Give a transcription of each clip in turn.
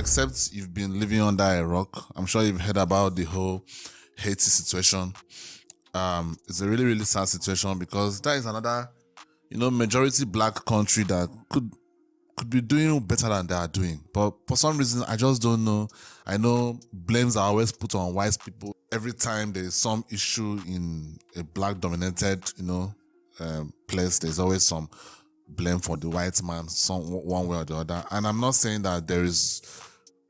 except you've been living under a rock, I'm sure you've heard about the whole Haiti situation. It's a really, really sad situation because that is another, majority black country that could be doing better than they are doing. But for some reason, I just don't know. I know blames are always put on white people every time there's some issue in a black-dominated, place. There's always some blame for the white man, one way or the other. And I'm not saying that there is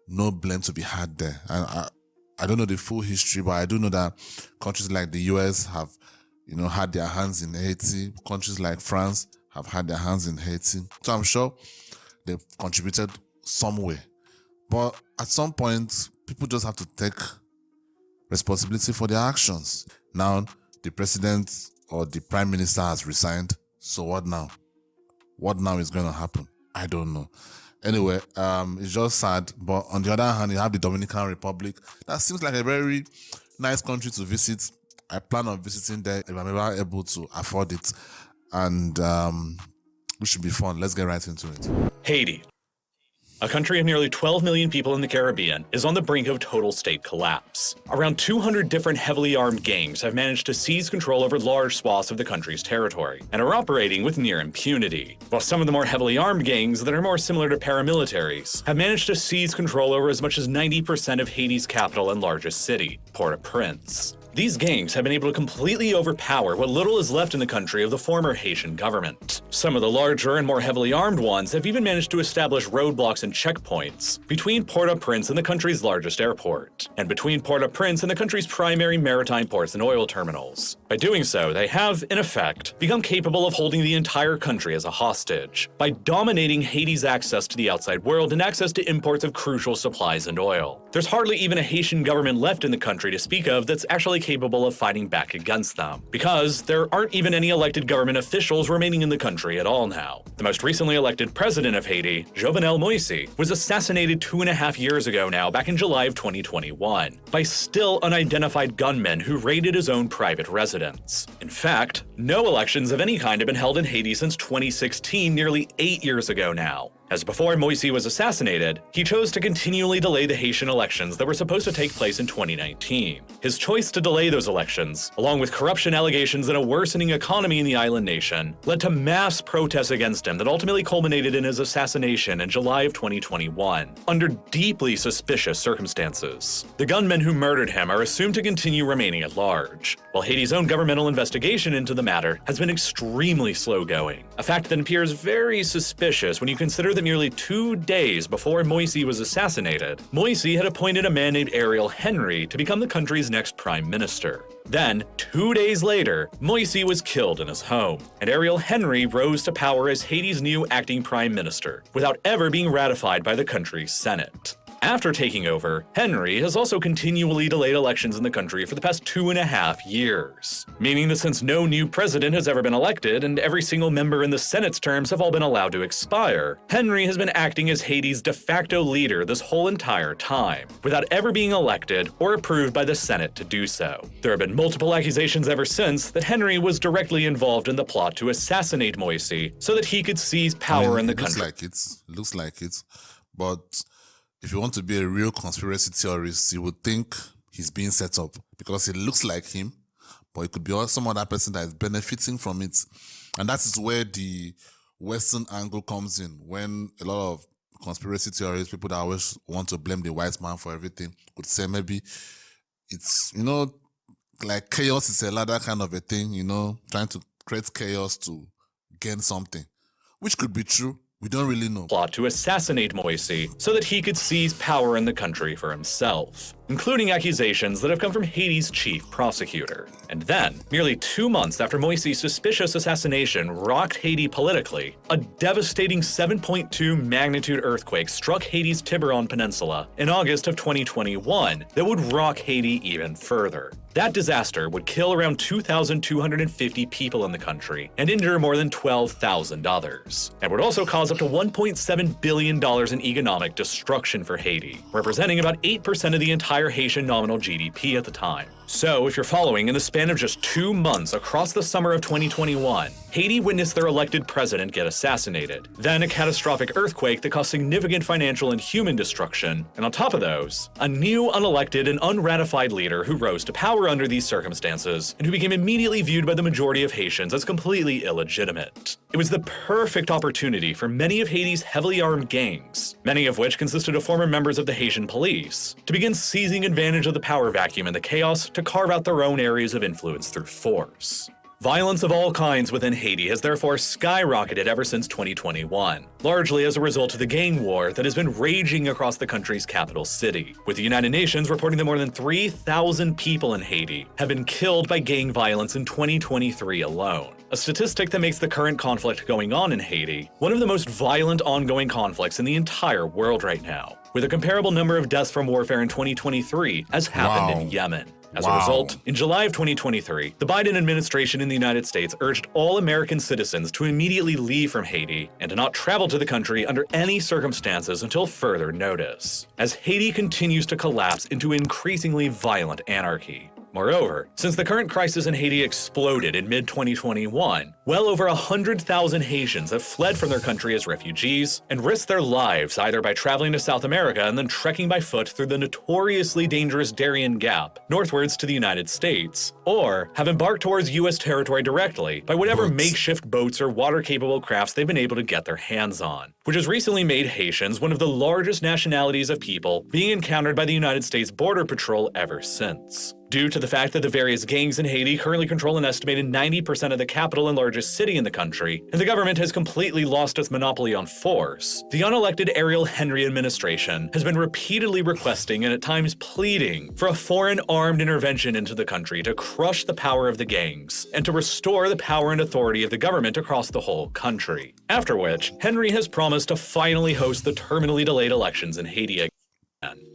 no blame to be had there. And I don't know the full history, but I do know that countries like the US have, had their hands in Haiti. Countries like France have had their hands in Haiti. So I'm sure they've contributed some way. But at some point, people just have to take responsibility for their actions. Now, the president or the prime minister has resigned. So what now? What now is going to happen? I don't know. Anyway, it's just sad. But on the other hand, you have the Dominican Republic. That seems like a very nice country to visit. I plan on visiting there if I'm ever able to afford it. And it should be fun. Let's get right into it. Haiti, a country of nearly 12 million people in the Caribbean, is on the brink of total state collapse. Around 200 different heavily armed gangs have managed to seize control over large swaths of the country's territory and are operating with near impunity, while some of the more heavily armed gangs that are more similar to paramilitaries have managed to seize control over as much as 90% of Haiti's capital and largest city, Port-au-Prince. These gangs have been able to completely overpower what little is left in the country of the former Haitian government. Some of the larger and more heavily armed ones have even managed to establish roadblocks and checkpoints between Port-au-Prince and the country's largest airport, and between Port-au-Prince and the country's primary maritime ports and oil terminals. By doing so, they have, in effect, become capable of holding the entire country as a hostage, by dominating Haiti's access to the outside world and access to imports of crucial supplies and oil. There's hardly even a Haitian government left in the country to speak of that's actually capable of fighting back against them, because there aren't even any elected government officials remaining in the country at all now. The most recently elected president of Haiti, Jovenel Moïse, was assassinated 2.5 years ago now, back in July of 2021, by still unidentified gunmen who raided his own private residence. In fact, no elections of any kind have been held in Haiti since 2016, nearly 8 years ago now. As before Moïse was assassinated, he chose to continually delay the Haitian elections that were supposed to take place in 2019. His choice to delay those elections, along with corruption allegations and a worsening economy in the island nation, led to mass protests against him that ultimately culminated in his assassination in July of 2021, under deeply suspicious circumstances. The gunmen who murdered him are assumed to continue remaining at large, while Haiti's own governmental investigation into the matter has been extremely slow-going, a fact that appears very suspicious when you consider that nearly 2 days before Moïse was assassinated, Moïse had appointed a man named Ariel Henry to become the country's next prime minister. Then, 2 days later, Moïse was killed in his home, and Ariel Henry rose to power as Haiti's new acting prime minister, without ever being ratified by the country's Senate. After taking over, Henry has also continually delayed elections in the country for the past 2.5 years, meaning that since no new president has ever been elected and every single member in the Senate's terms have all been allowed to expire, Henry has been acting as Haiti's de facto leader this whole entire time, without ever being elected or approved by the Senate to do so. There have been multiple accusations ever since that Henry was directly involved in the plot to assassinate Moïse so that he could seize power in the country. Looks like it, but if you want to be a real conspiracy theorist, you would think he's being set up because it looks like him, but it could be some other person that is benefiting from it. And that is where the Western angle comes in, when a lot of conspiracy theorists, people that always want to blame the white man for everything, could say maybe it's, like chaos is a ladder kind of a thing, trying to create chaos to gain something, which could be true. We don't really know. Plot to assassinate Moïse so that he could seize power in the country for himself, including accusations that have come from Haiti's chief prosecutor. And then, nearly 2 months after Moïse's suspicious assassination rocked Haiti politically, a devastating 7.2 magnitude earthquake struck Haiti's Tiburon Peninsula in August of 2021 that would rock Haiti even further. That disaster would kill around 2,250 people in the country and injure more than 12,000 others, and would also cause up to $1.7 billion in economic destruction for Haiti, representing about 8% of the entire Haitian nominal GDP at the time. So, if you're following, in the span of just 2 months across the summer of 2021, Haiti witnessed their elected president get assassinated, then a catastrophic earthquake that caused significant financial and human destruction, and on top of those, a new unelected and unratified leader who rose to power under these circumstances, and who became immediately viewed by the majority of Haitians as completely illegitimate. It was the perfect opportunity for many of Haiti's heavily armed gangs, many of which consisted of former members of the Haitian police, to begin seizing advantage of the power vacuum and the chaos to carve out their own areas of influence through force. Violence of all kinds within Haiti has therefore skyrocketed ever since 2021, largely as a result of the gang war that has been raging across the country's capital city, with the United Nations reporting that more than 3,000 people in Haiti have been killed by gang violence in 2023 alone. A statistic that makes the current conflict going on in Haiti one of the most violent ongoing conflicts in the entire world right now, with a comparable number of deaths from warfare in 2023 as happened in Yemen. As a result, in July of 2023, the Biden administration in the United States urged all American citizens to immediately leave from Haiti and to not travel to the country under any circumstances until further notice, as Haiti continues to collapse into increasingly violent anarchy. Moreover, since the current crisis in Haiti exploded in mid-2021, well over 100,000 Haitians have fled from their country as refugees and risked their lives either by traveling to South America and then trekking by foot through the notoriously dangerous Darien Gap northwards to the United States, or have embarked towards U.S. territory directly by whatever makeshift boats or water-capable crafts they've been able to get their hands on, which has recently made Haitians one of the largest nationalities of people being encountered by the United States Border Patrol ever since. Due to the fact that the various gangs in Haiti currently control an estimated 90% of the capital and largest city in the country, and the government has completely lost its monopoly on force, the unelected Ariel Henry administration has been repeatedly requesting and at times pleading for a foreign armed intervention into the country to crush the power of the gangs and to restore the power and authority of the government across the whole country. After which, Henry has promised to finally host the terminally delayed elections in Haiti again.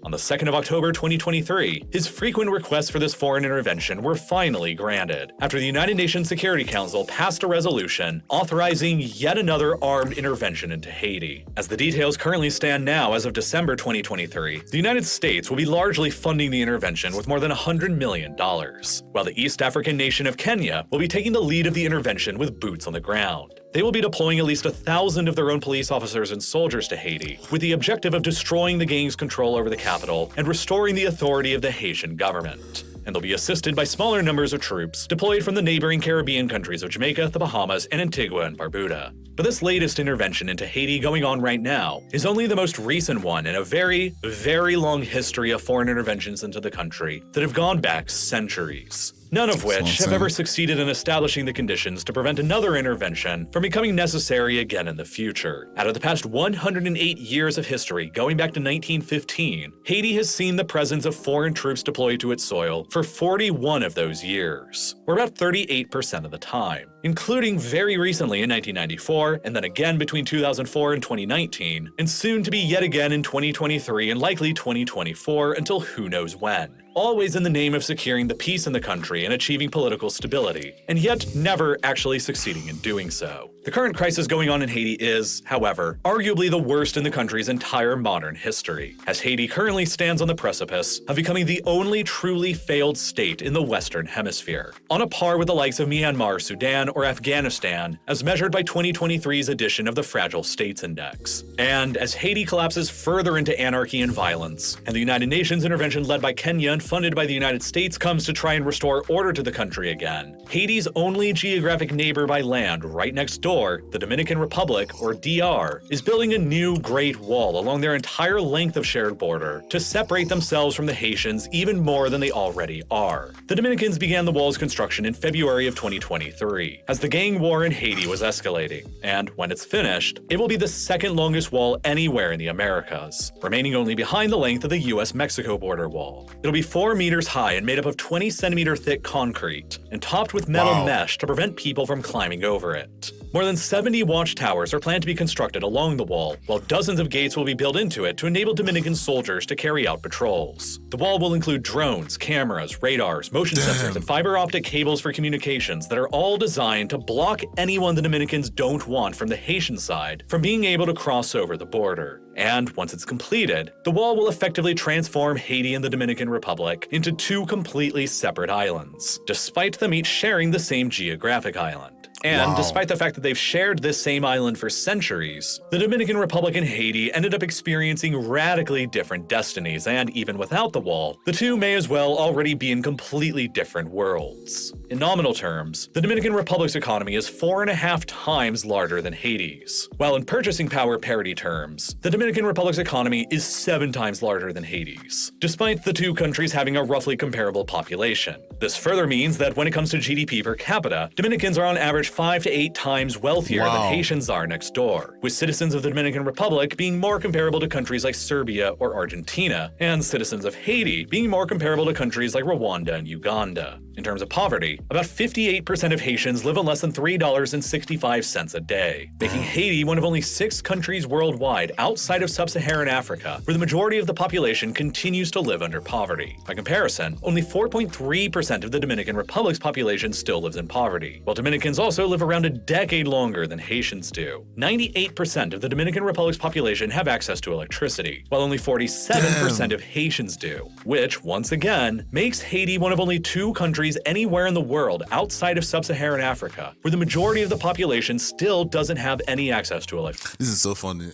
On the 2nd of October 2023, his frequent requests for this foreign intervention were finally granted, after the United Nations Security Council passed a resolution authorizing yet another armed intervention into Haiti. As the details currently stand now, as of December 2023, the United States will be largely funding the intervention with more than $100 million, while the East African nation of Kenya will be taking the lead of the intervention with boots on the ground. They will be deploying at least 1,000 of their own police officers and soldiers to Haiti, with the objective of destroying the gang's control over the capital and restoring the authority of the Haitian government. And they'll be assisted by smaller numbers of troops deployed from the neighboring Caribbean countries of Jamaica, the Bahamas, and Antigua and Barbuda. But this latest intervention into Haiti going on right now is only the most recent one in a very, very long history of foreign interventions into the country that have gone back centuries, none of which have ever succeeded in establishing the conditions to prevent another intervention from becoming necessary again in the future. Out of the past 108 years of history, going back to 1915, Haiti has seen the presence of foreign troops deployed to its soil for 41 of those years, or about 38% of the time, including very recently in 1994, and then again between 2004 and 2019, and soon to be yet again in 2023 and likely 2024 until who knows when. Always in the name of securing the peace in the country and achieving political stability, and yet never actually succeeding in doing so. The current crisis going on in Haiti is, however, arguably the worst in the country's entire modern history, as Haiti currently stands on the precipice of becoming the only truly failed state in the Western Hemisphere, on a par with the likes of Myanmar, Sudan, or Afghanistan, as measured by 2023's edition of the Fragile States Index. And as Haiti collapses further into anarchy and violence, and the United Nations intervention led by Kenya and funded by the United States comes to try and restore order to the country again, Haiti's only geographic neighbor by land right next door, the Dominican Republic, or DR, is building a new Great Wall along their entire length of shared border to separate themselves from the Haitians even more than they already are. The Dominicans began the wall's construction in February of 2023, as the gang war in Haiti was escalating, and when it's finished, it will be the second longest wall anywhere in the Americas, remaining only behind the length of the US-Mexico border wall. It'll be 4 meters high and made up of 20-centimeter thick concrete, and topped with metal mesh to prevent people from climbing over it. More than 70 watchtowers are planned to be constructed along the wall, while dozens of gates will be built into it to enable Dominican soldiers to carry out patrols. The wall will include drones, cameras, radars, motion sensors, and fiber optic cables for communications that are all designed to block anyone the Dominicans don't want from the Haitian side from being able to cross over the border. And once it's completed, the wall will effectively transform Haiti and the Dominican Republic into two completely separate islands, despite them each sharing the same geographic island. And despite the fact that they've shared this same island for centuries, the Dominican Republic and Haiti ended up experiencing radically different destinies, and even without the wall, the two may as well already be in completely different worlds. In nominal terms, the Dominican Republic's economy is 4.5 times larger than Haiti's, while in purchasing power parity terms, the Dominican Republic's economy is 7 times larger than Haiti's, despite the two countries having a roughly comparable population. This further means that when it comes to GDP per capita, Dominicans are on average 5 to 8 times wealthier than Haitians are next door, with citizens of the Dominican Republic being more comparable to countries like Serbia or Argentina, and citizens of Haiti being more comparable to countries like Rwanda and Uganda. In terms of poverty, about 58% of Haitians live on less than $3.65 a day, making Haiti one of only 6 countries worldwide outside of sub-Saharan Africa where the majority of the population continues to live under poverty. By comparison, only 4.3% of the Dominican Republic's population still lives in poverty, while Dominicans also live around a decade longer than Haitians do. 98% of the Dominican Republic's population have access to electricity, while only 47% of Haitians do, which, once again, makes Haiti one of only 2 countries anywhere in the world outside of sub-Saharan Africa where the majority of the population still doesn't have any access to electricity. This is so funny.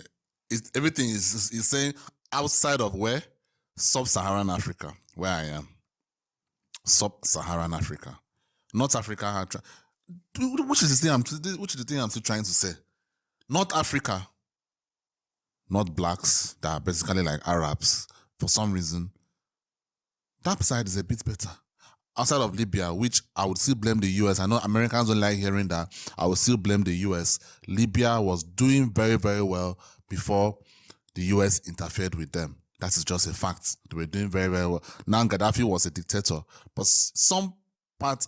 Everything is saying outside of where? Sub-Saharan Africa, where I am. Sub-Saharan Africa. North Africa. Which is the thing I'm still trying to say? North Africa. Not blacks that are basically like Arabs for some reason. That side is a bit better. Outside of Libya, which I would still blame the US. I know Americans don't like hearing that. I would still blame the US. Libya was doing very, very well before the US interfered with them. That is just a fact. They were doing very, very well. Now Gaddafi was a dictator. But some parts,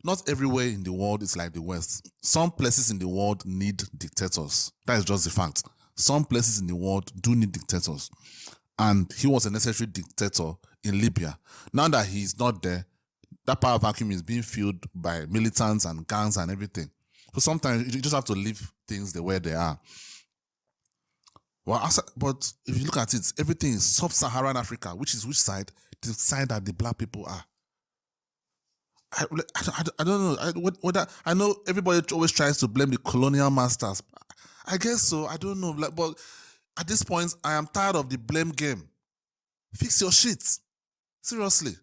not everywhere in the world is like the West. Some places in the world need dictators. That is just the fact. Some places in the world do need dictators. And he was a necessary dictator in Libya. Now that he's not there, that power vacuum is being filled by militants and gangs and everything. So sometimes you just have to leave things the way they are. Well, but if you look at it, everything is sub-Saharan Africa, which is which side? The side that the black people are. I don't know. I know everybody always tries to blame the colonial masters. I guess so. I don't know. But at this point, I am tired of the blame game. Fix your shit. Seriously.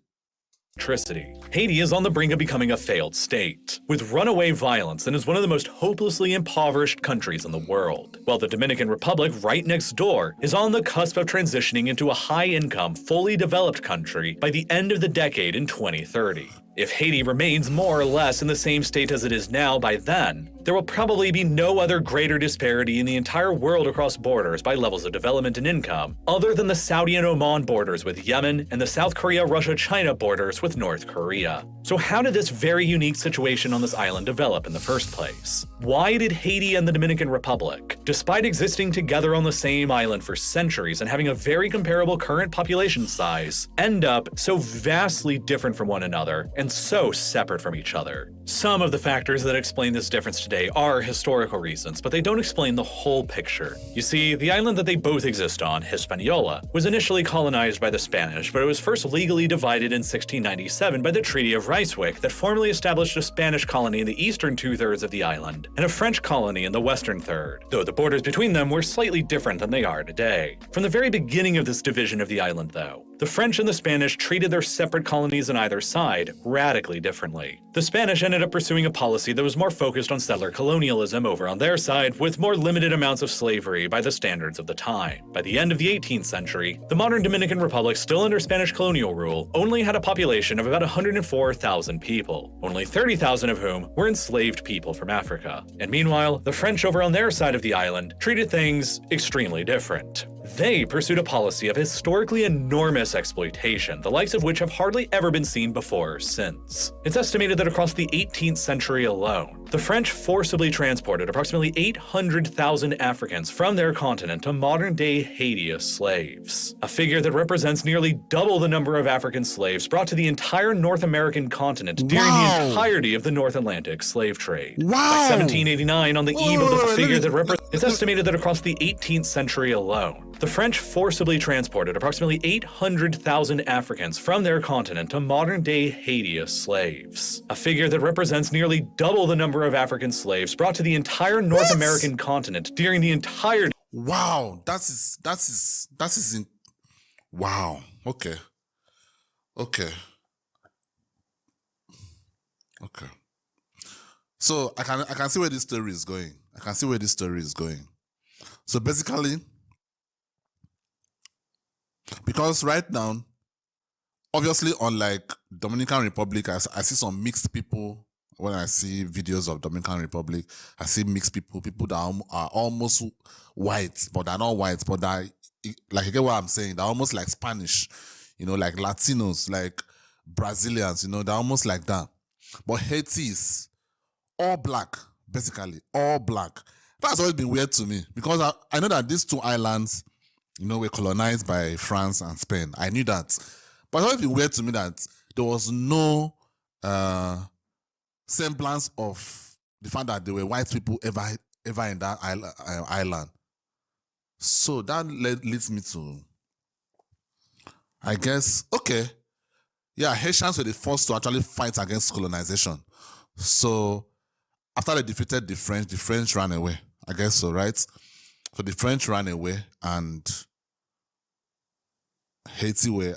Haiti is on the brink of becoming a failed state, with runaway violence, and is one of the most hopelessly impoverished countries in the world, while the Dominican Republic, right next door, is on the cusp of transitioning into a high-income, fully developed country by the end of the decade in 2030. If Haiti remains more or less in the same state as it is now by then, there will probably be no other greater disparity in the entire world across borders by levels of development and income, other than the Saudi and Oman borders with Yemen and the South Korea-Russia-China borders with North Korea. So how did this very unique situation on this island develop in the first place? Why did Haiti and the Dominican Republic, despite existing together on the same island for centuries and having a very comparable current population size, end up so vastly different from one another and so separate from each other? Some of the factors that explain this difference today are historical reasons, but they don't explain the whole picture. You see, the island that they both exist on, Hispaniola, was initially colonized by the Spanish, but it was first legally divided in 1697 by the Treaty of Ryswick that formally established a Spanish colony in the eastern 2/3 of the island and a French colony in the western third, though the borders between them were slightly different than they are today. From the very beginning of this division of the island, though, the French and the Spanish treated their separate colonies on either side radically differently. The Spanish ended up pursuing a policy that was more focused on settler colonialism over on their side, with more limited amounts of slavery by the standards of the time. By the end of the 18th century, the modern Dominican Republic, still under Spanish colonial rule, only had a population of about 104,000 people, only 30,000 of whom were enslaved people from Africa. And meanwhile, the French over on their side of the island treated things extremely different. They pursued a policy of historically enormous exploitation, the likes of which have hardly ever been seen before or since. It's estimated that across the 18th century alone, the French forcibly transported approximately 800,000 Africans from their continent to modern-day Haiti as slaves, a figure that represents nearly double the number of African slaves brought to the entire North American continent during the entirety of the North Atlantic slave trade. By 1789, on the eve of the figure that represents, it's estimated that across the 18th century alone, the French forcibly transported approximately 800,000 Africans from their continent to modern-day Haiti as slaves, a figure that represents nearly double the number of African slaves brought to the entire North American continent during the entire. Wow, that is wow. Okay. So I can see where this story is going. So basically, because right now, obviously, unlike Dominican Republic, I see some mixed people. When I see videos of Dominican Republic, I see mixed people that are almost white, but they're not white, but they're, like, you get what I'm saying? They're almost like Spanish, like Latinos, like Brazilians, they're almost like that. But Haiti is all black, basically, all black. That's always been weird to me, because I know that these two islands, were colonized by France and Spain. I knew that. But it's always been weird to me that there was no semblance of the fact that there were white people ever in that island. So that leads me to, I guess, okay, yeah, Haitians were the first to actually fight against colonization. So after they defeated the French ran away. I guess so, right? So the French ran away and Haiti were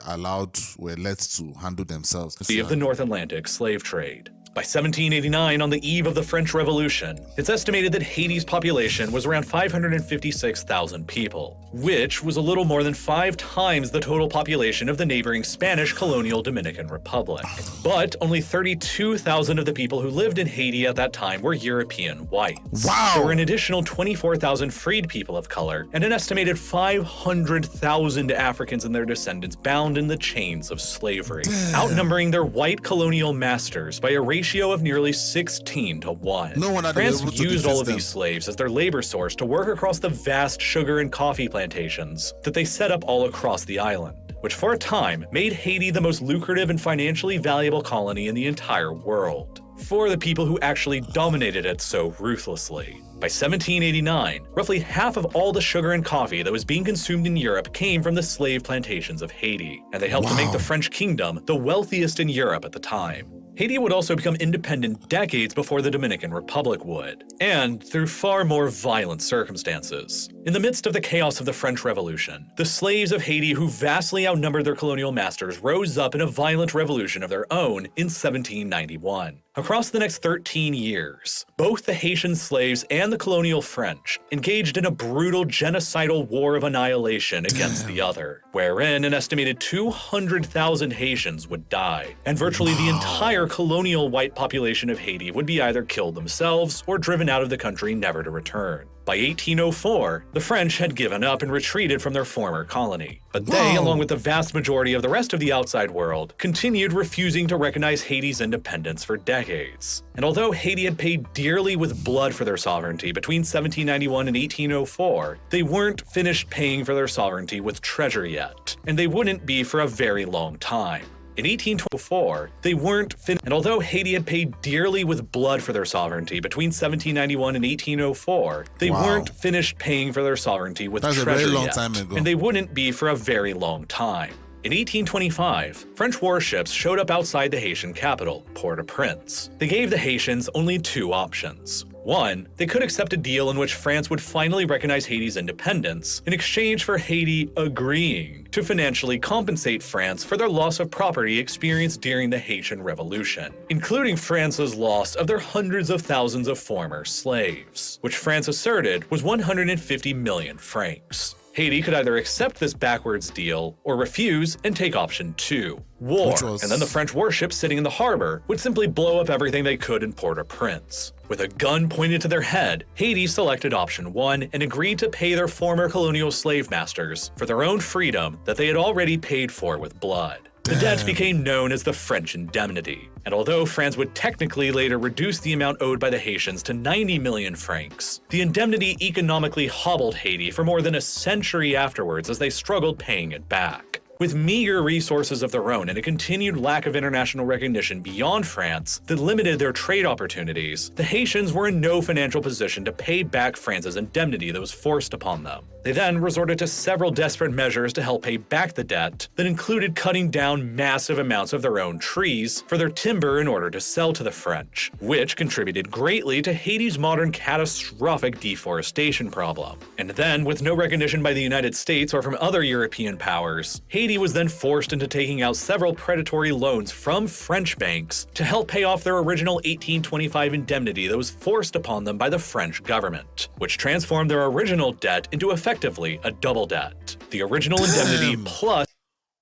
let to handle themselves. Of the North Atlantic slave trade. By 1789, on the eve of the French Revolution, it's estimated that Haiti's population was around 556,000 people, which was a little more than 5 times the total population of the neighboring Spanish colonial Dominican Republic. But only 32,000 of the people who lived in Haiti at that time were European whites. Wow! There were an additional 24,000 freed people of color, and an estimated 500,000 Africans and their descendants bound in the chains of slavery, outnumbering their white colonial masters by a ratio of nearly 16 to 1. No one had France been able to used all of defeat these them. slaves as their labor source to work across the vast sugar and coffee plantations that they set up all across the island, which for a time made Haiti the most lucrative and financially valuable colony in the entire world, for the people who actually dominated it so ruthlessly. By 1789, roughly half of all the sugar and coffee that was being consumed in Europe came from the slave plantations of Haiti, and they helped to make the French kingdom the wealthiest in Europe at the time. Haiti would also become independent decades before the Dominican Republic would, and through far more violent circumstances. In the midst of the chaos of the French Revolution, the slaves of Haiti, who vastly outnumbered their colonial masters, rose up in a violent revolution of their own in 1791. Across the next 13 years, both the Haitian slaves and the colonial French engaged in a brutal genocidal war of annihilation against the other, wherein an estimated 200,000 Haitians would die, and virtually the entire colonial white population of Haiti would be either killed themselves or driven out of the country never to return. By 1804, the French had given up and retreated from their former colony, but they, along with the vast majority of the rest of the outside world, continued refusing to recognize Haiti's independence for decades. And although Haiti had paid dearly with blood for their sovereignty between 1791 and 1804, they weren't finished paying for their sovereignty with treasure yet, and they wouldn't be for a very long time. In 1824, they weren't finished, and although Haiti had paid dearly with blood for their sovereignty between 1791 and 1804, they weren't finished paying for their sovereignty with treasure a very long yet, time ago. and they wouldn't be for a very long time. In 1825, French warships showed up outside the Haitian capital, Port-au-Prince. They gave the Haitians only 2 options. One, they could accept a deal in which France would finally recognize Haiti's independence in exchange for Haiti agreeing to financially compensate France for their loss of property experienced during the Haitian Revolution, including France's loss of their hundreds of thousands of former slaves, which France asserted was 150 million francs. Haiti could either accept this backwards deal or refuse and take option 2, war, and then the French warships sitting in the harbor would simply blow up everything they could in Port-au-Prince. With a gun pointed to their head, Haiti selected option 1 and agreed to pay their former colonial slave masters for their own freedom that they had already paid for with blood. The debt Damn. became known as the French indemnity, and although France would technically later reduce the amount owed by the Haitians to 90 million francs, the indemnity economically hobbled Haiti for more than a century afterwards as they struggled paying it back. With meager resources of their own and a continued lack of international recognition beyond France that limited their trade opportunities, the Haitians were in no financial position to pay back France's indemnity that was forced upon them. They then resorted to several desperate measures to help pay back the debt that included cutting down massive amounts of their own trees for their timber in order to sell to the French, which contributed greatly to Haiti's modern catastrophic deforestation problem. And then, with no recognition by the United States or from other European powers, Haiti was then forced into taking out several predatory loans from French banks to help pay off their original 1825 indemnity that was forced upon them by the French government, which transformed their original debt into effectively a double debt. The original indemnity plus...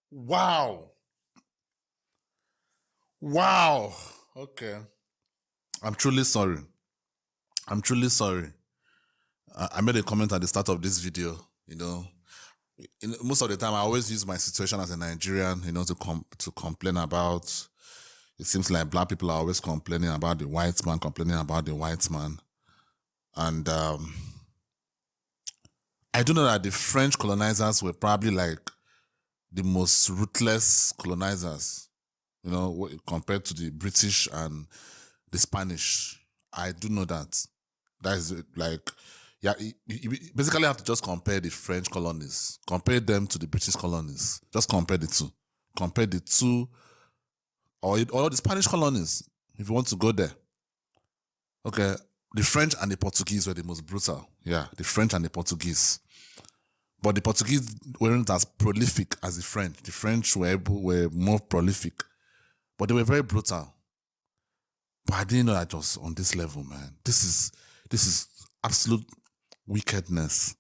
Wow. Wow. Okay. I'm truly sorry. I'm truly sorry. I made a comment at the start of this video, most of the time I always use my situation as a Nigerian, to complain about. It seems like black people are always complaining about the white man, And I do know that the French colonizers were probably like the most ruthless colonizers, compared to the British and the Spanish. I do know that. That is like, yeah, you basically have to just compare the French colonies, compare them to the British colonies. Just compare the two. Compare the two, or the Spanish colonies, if you want to go there. Okay, the French and the Portuguese were the most brutal. Yeah, the French and the Portuguese. But the Portuguese weren't as prolific as the French. The French were more prolific, but they were very brutal. But I didn't know that was on this level, man. This is absolute wickedness.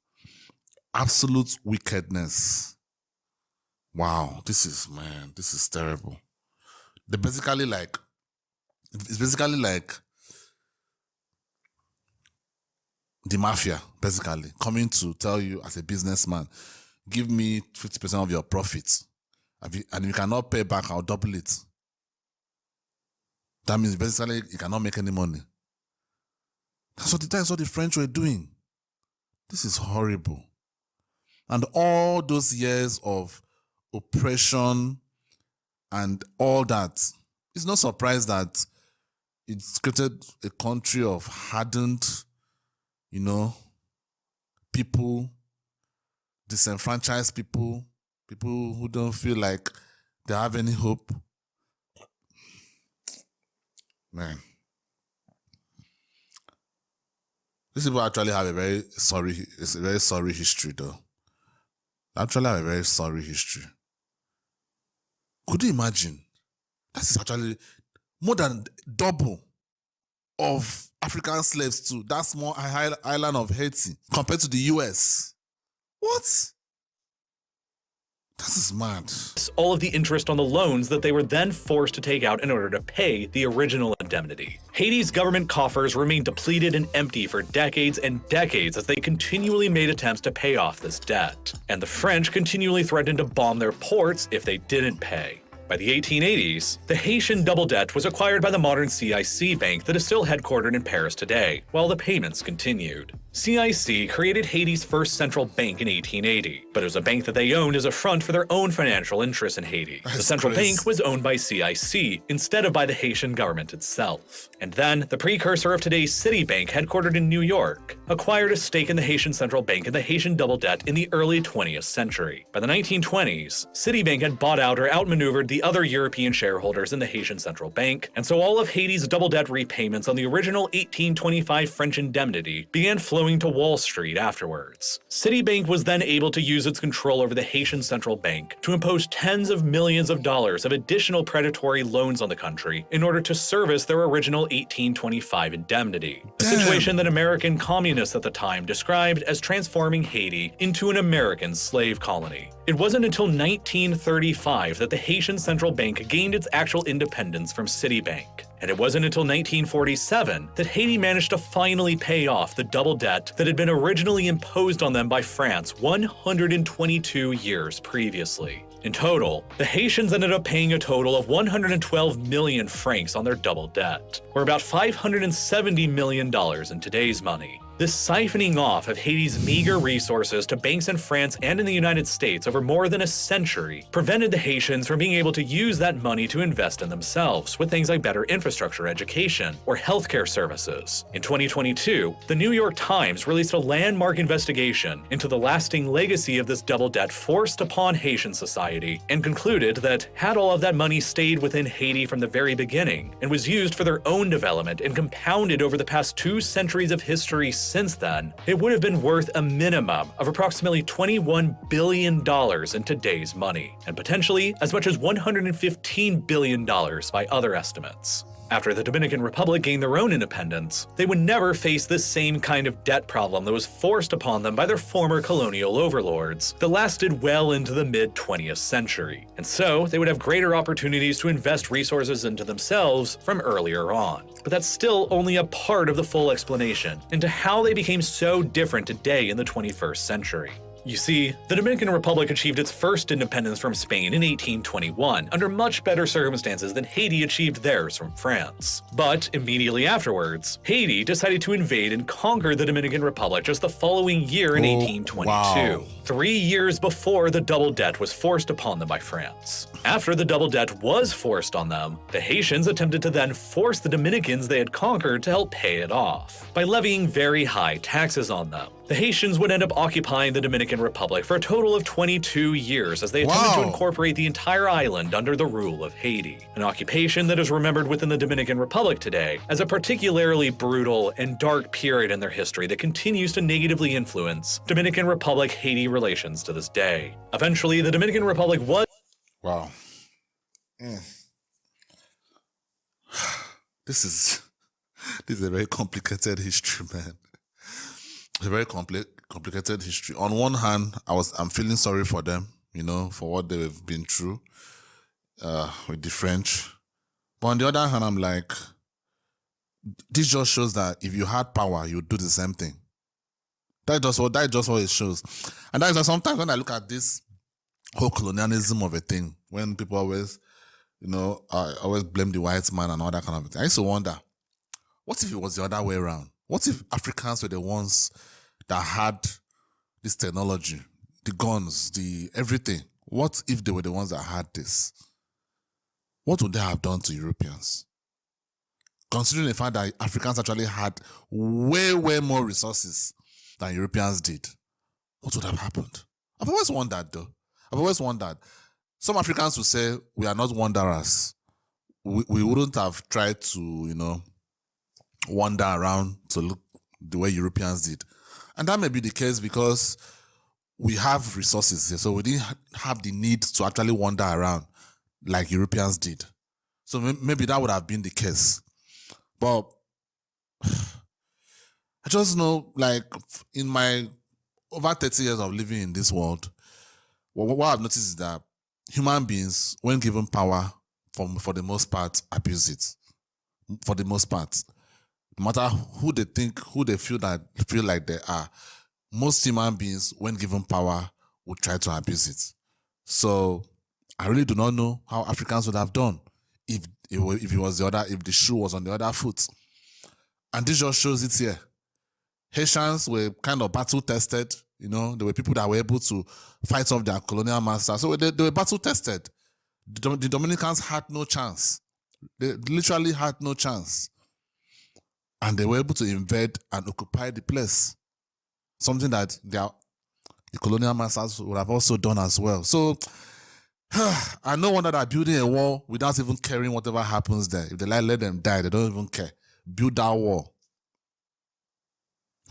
Absolute wickedness. Wow, this is terrible. It's basically like the mafia, basically, coming to tell you as a businessman, give me 50% of your profits. And if you cannot pay back, I'll double it. That means basically you cannot make any money. That's what the French were doing. This is horrible. And all those years of oppression and all that, it's no surprise that it's created a country of hardened, people, disenfranchised people who don't feel like they have any hope. Man. These people actually have a very sorry history, though. They actually have a very sorry history. Could you imagine? That is actually more than double of African slaves to that small island of Haiti compared to the US. What? This is mad. All of the interest on the loans that they were then forced to take out in order to pay the original indemnity. Haiti's government coffers remained depleted and empty for decades and decades as they continually made attempts to pay off this debt. And the French continually threatened to bomb their ports if they didn't pay. By the 1880s, the Haitian double debt was acquired by the modern CIC bank that is still headquartered in Paris today, while the payments continued. CIC created Haiti's first central bank in 1880, but it was a bank that they owned as a front for their own financial interests in Haiti. The central bank was owned by CIC instead of by the Haitian government itself. And then, the precursor of today's Citibank, headquartered in New York, acquired a stake in the Haitian central bank and the Haitian double debt in the early 20th century. By the 1920s, Citibank had bought out or outmaneuvered the other European shareholders in the Haitian central bank, and so all of Haiti's double debt repayments on the original 1825 French indemnity began flowing to Wall Street afterwards. Citibank was then able to use its control over the Haitian central bank to impose tens of millions of dollars of additional predatory loans on the country in order to service their original 1825 indemnity. A situation that American communists at the time described as transforming Haiti into an American slave colony. It wasn't until 1935 that the Haitian central bank gained its actual independence from Citibank. And it wasn't until 1947 that Haiti managed to finally pay off the double debt that had been originally imposed on them by France 122 years previously. In total, the Haitians ended up paying a total of 112 million francs on their double debt, or about $570 million in today's money. This siphoning off of Haiti's meager resources to banks in France and in the United States over more than a century prevented the Haitians from being able to use that money to invest in themselves with things like better infrastructure, education, or healthcare services. In 2022, the New York Times released a landmark investigation into the lasting legacy of this double debt forced upon Haitian society and concluded that had all of that money stayed within Haiti from the very beginning and was used for their own development and compounded over the past 2 centuries of history since then, it would have been worth a minimum of approximately $21 billion in today's money, and potentially as much as $115 billion by other estimates. After the Dominican Republic gained their own independence, they would never face this same kind of debt problem that was forced upon them by their former colonial overlords that lasted well into the mid-20th century. And so, they would have greater opportunities to invest resources into themselves from earlier on. But that's still only a part of the full explanation into how they became so different today in the 21st century. You see, the Dominican Republic achieved its first independence from Spain in 1821 under much better circumstances than Haiti achieved theirs from France. But immediately afterwards, Haiti decided to invade and conquer the Dominican Republic just the following year in 1822, wow. 3 years before the double debt was forced upon them by France. After the double debt was forced on them, the Haitians attempted to then force the Dominicans they had conquered to help pay it off by levying very high taxes on them. The Haitians would end up occupying the Dominican Republic for a total of 22 years as they attempted to incorporate the entire island under the rule of Haiti, an occupation that is remembered within the Dominican Republic today as a particularly brutal and dark period in their history that continues to negatively influence Dominican Republic-Haiti relations to this day. Eventually, the Dominican Republic was Wow. This is a very complicated history, man. It's a very complicated history. On one hand, I'm feeling sorry for them, for what they've been through with the French. But on the other hand, I'm like, this just shows that if you had power, you'd do the same thing. That's just what it shows. And that's why sometimes when I look at this whole colonialism of a thing, when people always, always blame the white man and all that kind of thing, I used to wonder, what if it was the other way around? What if Africans were the ones that had this technology, the guns, the everything? What if they were the ones that had this? What would they have done to Europeans? Considering the fact that Africans actually had way, way more resources than Europeans did, what would have happened? I've always wondered, though. I've always wondered. Some Africans would say, we are not wanderers. We wouldn't have tried to, wander around to look the way Europeans did. And that may be the case because we have resources here, so we didn't have the need to actually wander around like Europeans did. So maybe that would have been the case. But I just know, like, in my over 30 years of living in this world, what I've noticed is that human beings, when given power, for the most part, abuse it. For the most part. No matter who they feel like they are, most human beings, when given power, would try to abuse it. So I really do not know how Africans would have done if the shoe was on the other foot. And this just shows it here. Haitians were kind of battle tested. There were people that were able to fight off their colonial masters. So they were battle tested. The Dominicans had no chance. They literally had no chance. And they were able to invade and occupy the place. Something that the colonial masters would have also done as well. So, I no wonder that building a wall without even caring whatever happens there. If they let them die, they don't even care. Build that wall.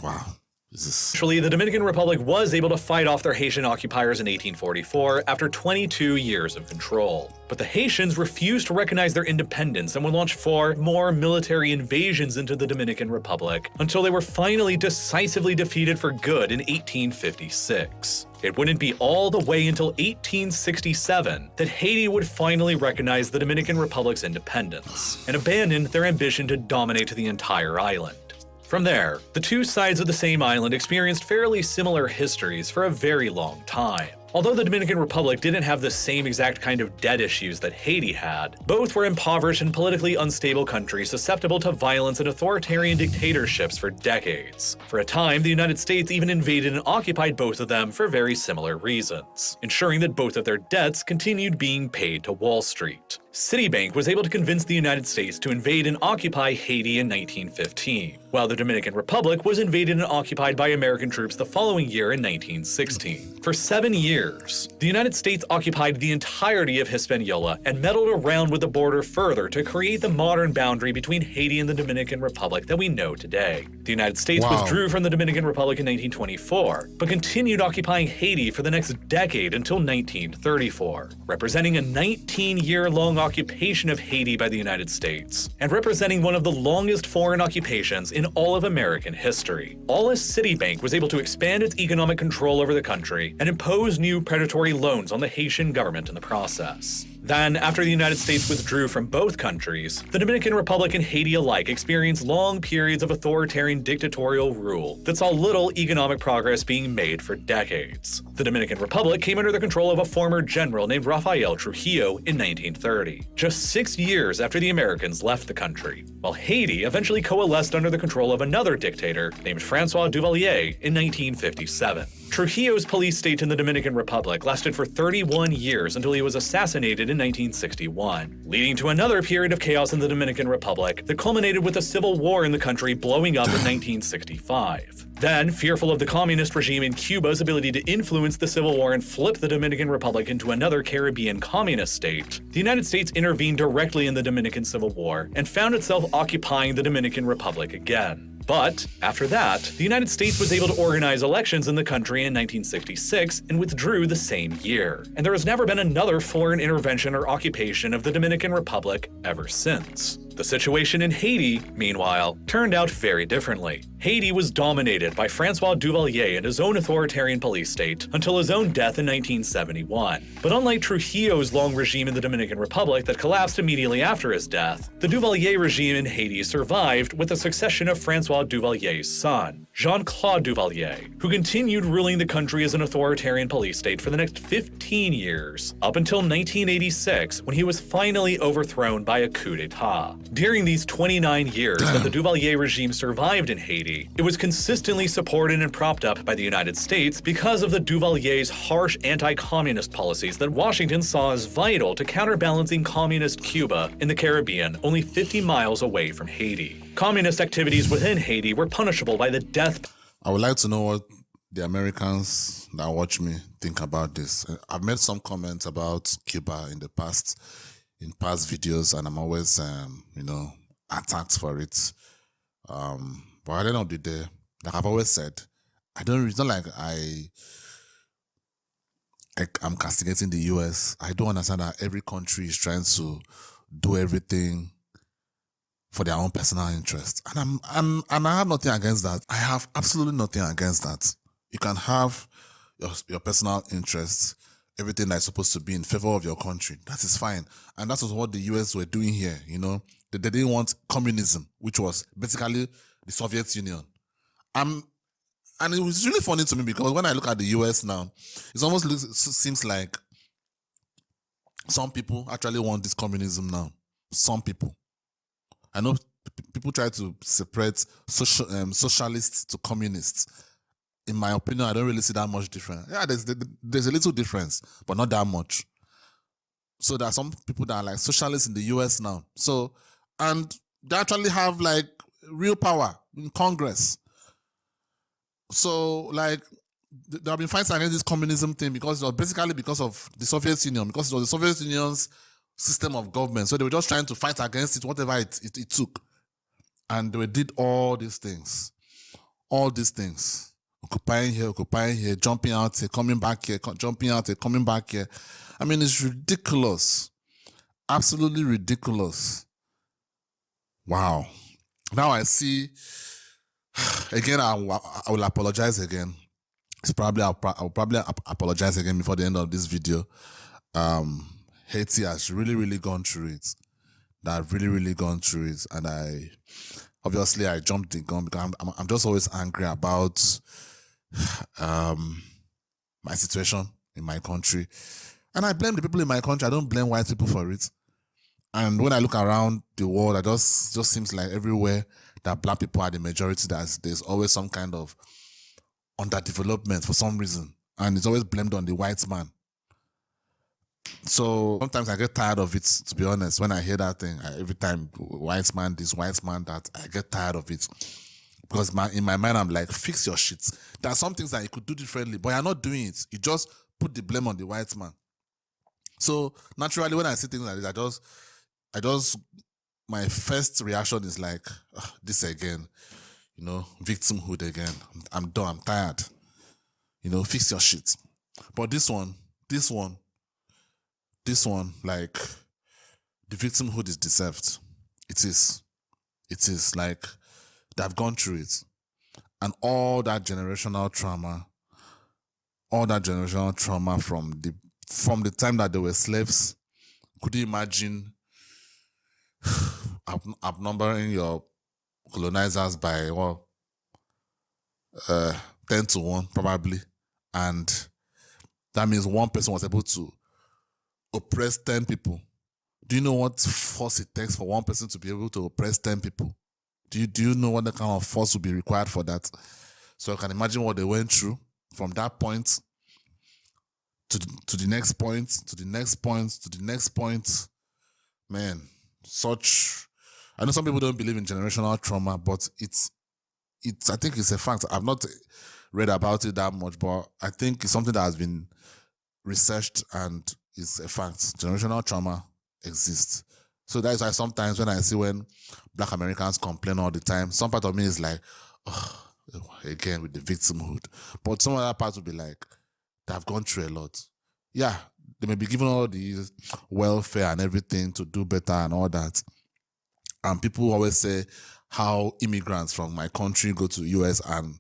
Wow. Actually, the Dominican Republic was able to fight off their Haitian occupiers in 1844 after 22 years of control. But the Haitians refused to recognize their independence and would launch 4 more military invasions into the Dominican Republic until they were finally decisively defeated for good in 1856. It wouldn't be all the way until 1867 that Haiti would finally recognize the Dominican Republic's independence and abandon their ambition to dominate the entire island. From there, the two sides of the same island experienced fairly similar histories for a very long time. Although the Dominican Republic didn't have the same exact kind of debt issues that Haiti had, both were impoverished and politically unstable countries susceptible to violence and authoritarian dictatorships for decades. For a time, the United States even invaded and occupied both of them for very similar reasons, ensuring that both of their debts continued being paid to Wall Street. Citibank was able to convince the United States to invade and occupy Haiti in 1915, while the Dominican Republic was invaded and occupied by American troops the following year in 1916. For 7 years, the United States occupied the entirety of Hispaniola and meddled around with the border further to create the modern boundary between Haiti and the Dominican Republic that we know today. The United States withdrew from the Dominican Republic in 1924, but continued occupying Haiti for the next decade until 1934, representing a 19-year-long occupation of Haiti by the United States, and representing one of the longest foreign occupations in all of American history. All as Citibank was able to expand its economic control over the country and impose new predatory loans on the Haitian government in the process. Then, after the United States withdrew from both countries, the Dominican Republic and Haiti alike experienced long periods of authoritarian dictatorial rule that saw little economic progress being made for decades. The Dominican Republic came under the control of a former general named Rafael Trujillo in 1930, just 6 years after the Americans left the country, while Haiti eventually coalesced under the control of another dictator named François Duvalier in 1957. Trujillo's police state in the Dominican Republic lasted for 31 years until he was assassinated in 1961, leading to another period of chaos in the Dominican Republic that culminated with a civil war in the country blowing up in 1965. Then, fearful of the communist regime in Cuba's ability to influence the civil war and flip the Dominican Republic into another Caribbean communist state, the United States intervened directly in the Dominican Civil War and found itself occupying the Dominican Republic again. But, after that, the United States was able to organize elections in the country in 1966 and withdrew the same year. And there has never been another foreign intervention or occupation of the Dominican Republic ever since. The situation in Haiti, meanwhile, turned out very differently. Haiti was dominated by François Duvalier and his own authoritarian police state until his own death in 1971. But unlike Trujillo's long regime in the Dominican Republic that collapsed immediately after his death, the Duvalier regime in Haiti survived with the succession of François Duvalier's son, Jean-Claude Duvalier, who continued ruling the country as an authoritarian police state for the next 15 years, up until 1986 when he was finally overthrown by a coup d'etat. During these 29 years that the Duvalier regime survived in Haiti, it was consistently supported and propped up by the United States because of the Duvalier's harsh anti-communist policies that Washington saw as vital to counterbalancing communist Cuba in the Caribbean, only 50 miles away from Haiti. Communist activities within Haiti were punishable by the death. I would like to know what the Americans that watch me think about this. I've made some comments about Cuba in past videos, and I'm always, attacked for it. But at the end of the day, like I've always said, it's not like I'm castigating the US. I don't understand that every country is trying to do everything for their own personal interest. And I have nothing against that. I have absolutely nothing against that. You can have your personal interests, everything that's supposed to be in favor of your country. That is fine. And that was what the US were doing here, They didn't want communism, which was basically the Soviet Union. And it was really funny to me because when I look at the US now, it almost seems like some people actually want this communism now. Some people. I know people try to separate socialists to communists. In my opinion, I don't really see that much difference. Yeah, there's a little difference, but not that much. So there are some people that are like socialists in the US now. So, and they actually have like real power in Congress. So like, there have been fights against this communism thing because it was basically because of the Soviet Union, because it was the Soviet Union's system of government. So they were just trying to fight against it, whatever it took. And they did all these things. occupying here, jumping out here, coming back here, jumping out here, coming back here. I mean, it's ridiculous. Absolutely ridiculous. Wow. Now I see, again, I will apologize again. I'll probably apologize again before the end of this video. Haiti has really gone through it. I've really gone through it, and I jumped the gun because I'm just always angry about my situation in my country, and I blame the people in my country. I don't blame white people for it. And when I look around the world, it just seems like everywhere that black people are the majority, there's always some kind of underdevelopment for some reason, and it's always blamed on the white man. So sometimes I get tired of it, to be honest. When I hear that thing, every time, white man this, white man that, I get tired of it. Because in my mind, I'm like, fix your shit. There are some things that you could do differently, but you're not doing it. You just put the blame on the white man. So naturally, when I see things like this, I just my first reaction is like, this again, victimhood again. I'm done, I'm tired. Fix your shit. But this one, like, the victimhood is deserved. It is like, they've gone through it. And all that generational trauma from the time that they were slaves. Could you imagine outnumbering your colonizers by 10 to 1 probably, and that means one person was able to oppress 10 people. Do you know what force it takes for one person to be able to oppress 10 people? Do you know what the kind of force would be required for that? So I can imagine what they went through from that point to the next point, to the next point, to the next point. Man, I know some people don't believe in generational trauma, but I think it's a fact. I've not read about it that much, but I think it's something that has been researched and it's a fact. Generational trauma exists. So that's why sometimes when Black Americans complain all the time, some part of me is like, again with the victimhood. But some other part will be like, they've gone through a lot. Yeah, they may be given all these welfare and everything to do better and all that. And people always say how immigrants from my country go to the US and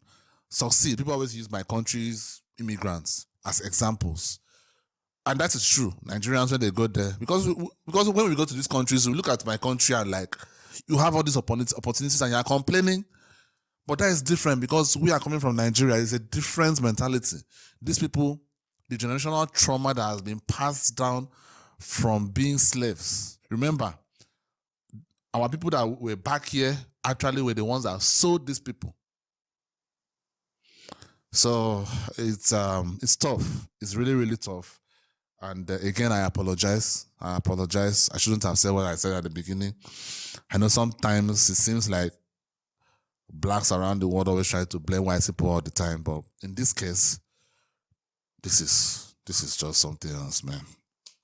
succeed. People always use my country's immigrants as examples. And that is true. Nigerians, when they go there, because when we go to these countries, we look at my country and like, you have all these opportunities and you're complaining. But that is different because we are coming from Nigeria. It's a different mentality. These people, the generational trauma that has been passed down from being slaves. Remember, our people that were back here actually were the ones that sold these people. So it's tough. It's really tough. And again, I apologize. I shouldn't have said what I said at the beginning. I know sometimes it seems like blacks around the world always try to blame white people all the time, but in this case, this is just something else, man.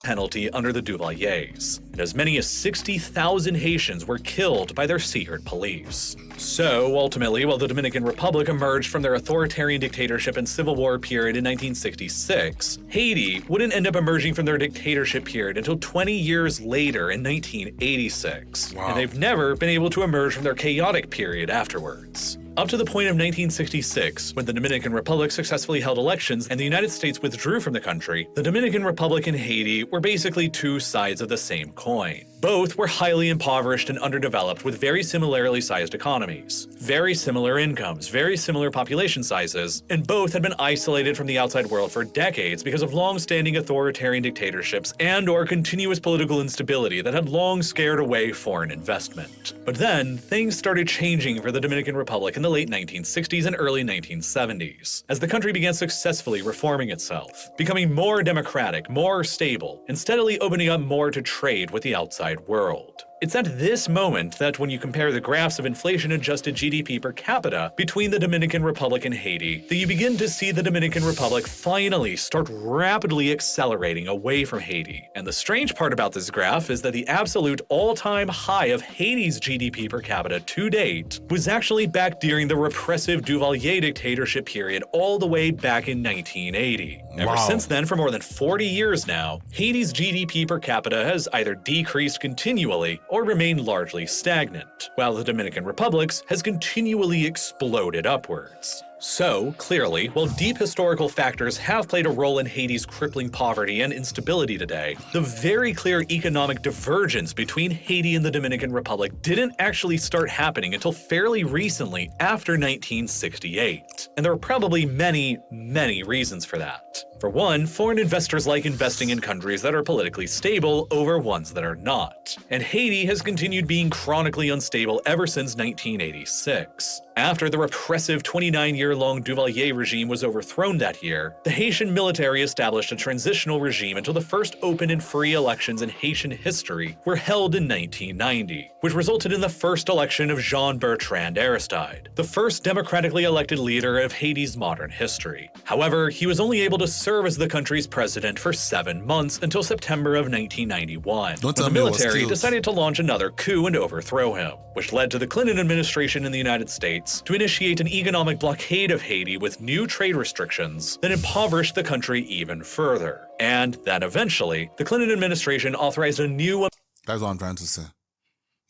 Penalty under the Duvaliers, and as many as 60,000 Haitians were killed by their secret police. So, ultimately, while the Dominican Republic emerged from their authoritarian dictatorship and civil war period in 1966, Haiti wouldn't end up emerging from their dictatorship period until 20 years later in 1986. Wow. And they've never been able to emerge from their chaotic period afterwards. Up to the point of 1966, when the Dominican Republic successfully held elections and the United States withdrew from the country, the Dominican Republic and Haiti were basically two sides of the same coin. Both were highly impoverished and underdeveloped with very similarly sized economies, very similar incomes, very similar population sizes, and both had been isolated from the outside world for decades because of long-standing authoritarian dictatorships and/or continuous political instability that had long scared away foreign investment. But then, things started changing for the Dominican Republic in the late 1960s and early 1970s, as the country began successfully reforming itself, becoming more democratic, more stable, and steadily opening up more to trade with the outside world. It's at this moment that when you compare the graphs of inflation-adjusted GDP per capita between the Dominican Republic and Haiti, that you begin to see the Dominican Republic finally start rapidly accelerating away from Haiti. And the strange part about this graph is that the absolute all-time high of Haiti's GDP per capita to date was actually back during the repressive Duvalier dictatorship period all the way back in 1980. Ever since then, for more than 40 years now, Haiti's GDP per capita has either decreased continually or remained largely stagnant, while the Dominican Republic's has continually exploded upwards. So, clearly, while deep historical factors have played a role in Haiti's crippling poverty and instability today, the very clear economic divergence between Haiti and the Dominican Republic didn't actually start happening until fairly recently after 1968. And there are probably many, many reasons for that. For one, foreign investors like investing in countries that are politically stable over ones that are not. And Haiti has continued being chronically unstable ever since 1986. After the repressive 29-year-long Duvalier regime was overthrown that year, the Haitian military established a transitional regime until the first open and free elections in Haitian history were held in 1990, which resulted in the first election of Jean-Bertrand Aristide, the first democratically elected leader of Haiti's modern history. However, he was only able to serve as the country's president for 7 months until September of 1991, when the military decided to launch another coup and overthrow him, which led to the Clinton administration in the United States to initiate an economic blockade of Haiti with new trade restrictions that impoverished the country even further. And then eventually, the Clinton administration authorized a new... That's what I'm trying to say.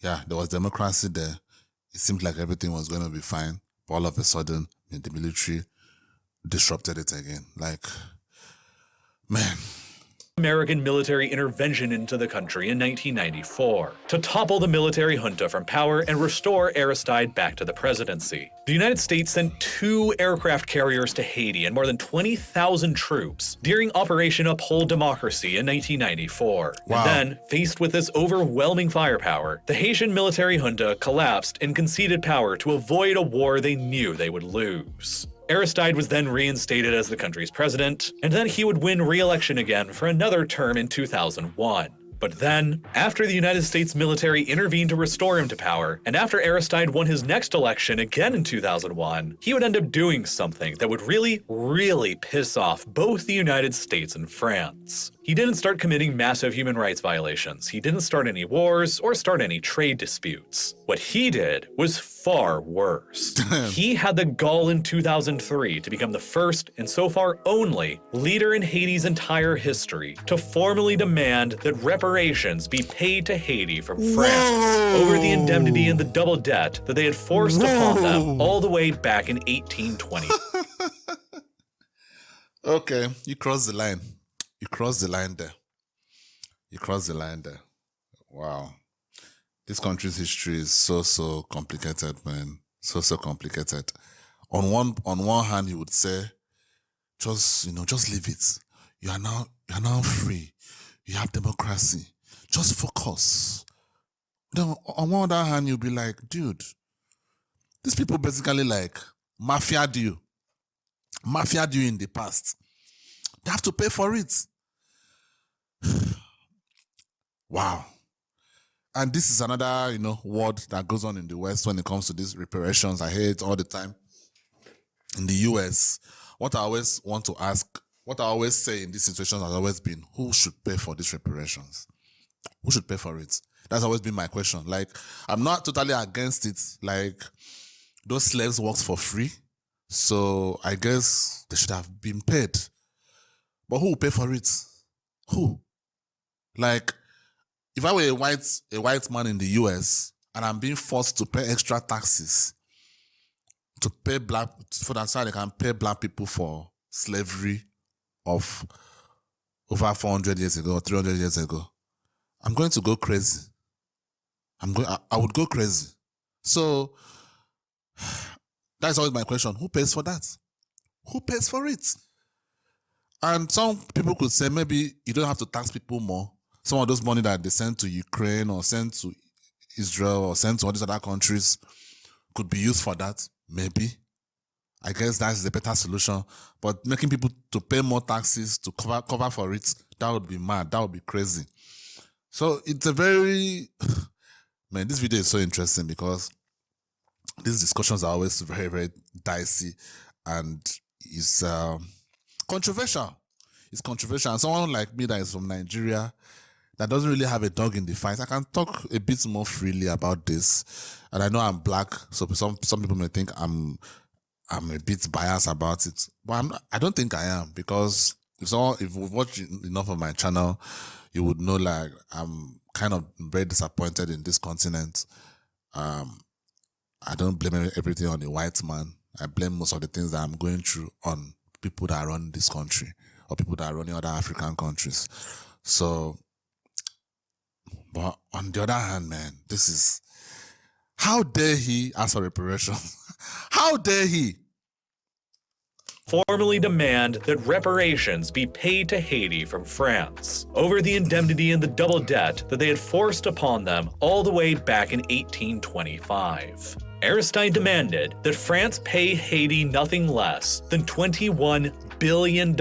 Yeah, there was democracy there. It seemed like everything was going to be fine. But all of a sudden, the military disrupted it again. Like, man. American military intervention into the country in 1994 to topple the military junta from power and restore Aristide back to the presidency. The United States sent 2 aircraft carriers to Haiti and more than 20,000 troops during Operation Uphold Democracy in 1994. Wow. And then, faced with this overwhelming firepower, the Haitian military junta collapsed and conceded power to avoid a war they knew they would lose. Aristide was then reinstated as the country's president, and then he would win re-election again for another term in 2001. But then, after the United States military intervened to restore him to power, and after Aristide won his next election again in 2001, he would end up doing something that would really, really piss off both the United States and France. He didn't start committing massive human rights violations, he didn't start any wars, or start any trade disputes. What he did was far worse. He had the gall in 2003 to become the first, and so far only, leader in Haiti's entire history to formally demand that reparations be paid to Haiti from France over the indemnity and the double debt that they had forced upon them all the way back in 1820. Okay, you crossed the line. You crossed the line there. You crossed the line there. Wow. This country's history is so complicated, man. So complicated. On one hand, you would say, just leave it. You are now free. You have democracy. Just focus. Then on one other hand, you'll be like, dude, these people basically like mafia'd you. Mafia'd you in the past. They have to pay for it. Wow. And this is another, word that goes on in the West when it comes to these reparations. I hear it all the time. In the US, what I always want to ask, what I always say in these situations has always been, who should pay for these reparations? Who should pay for it? That's always been my question. Like, I'm not totally against it. Like, those slaves worked for free. So I guess they should have been paid. But who will pay for it? Who? Like, if I were a white man in the US and I'm being forced to pay extra taxes to pay so that I can pay black people for slavery of over 400 years ago or 300 years ago, I'm going to go crazy. I would go crazy. So that's always my question. Who pays for that? Who pays for it? And some people could say maybe you don't have to tax people more. Some of those money that they send to Ukraine or send to Israel or send to all these other countries could be used for that. Maybe. I guess that's the better solution. But making people to pay more taxes to cover for it, that would be mad. That would be crazy. So it's a very Man, this video is so interesting because these discussions are always very, very dicey and it's controversial. It's controversial. And someone like me that is from Nigeria that doesn't really have a dog in the fight, I can talk a bit more freely about this. And I know I'm black, so some people may think I'm a bit biased about it, but I don't think I am, because if you've watched enough of my channel, you would know like I'm kind of very disappointed in this continent. I don't blame everything on the white man. I blame most of the things that I'm going through on people that run this country or people that are running other African countries. So, but on the other hand, man, this is, how dare he ask for reparations? How dare he? Formally demand that reparations be paid to Haiti from France over the indemnity and the double debt that they had forced upon them all the way back in 1825. Aristide demanded that France pay Haiti nothing less than $21 billion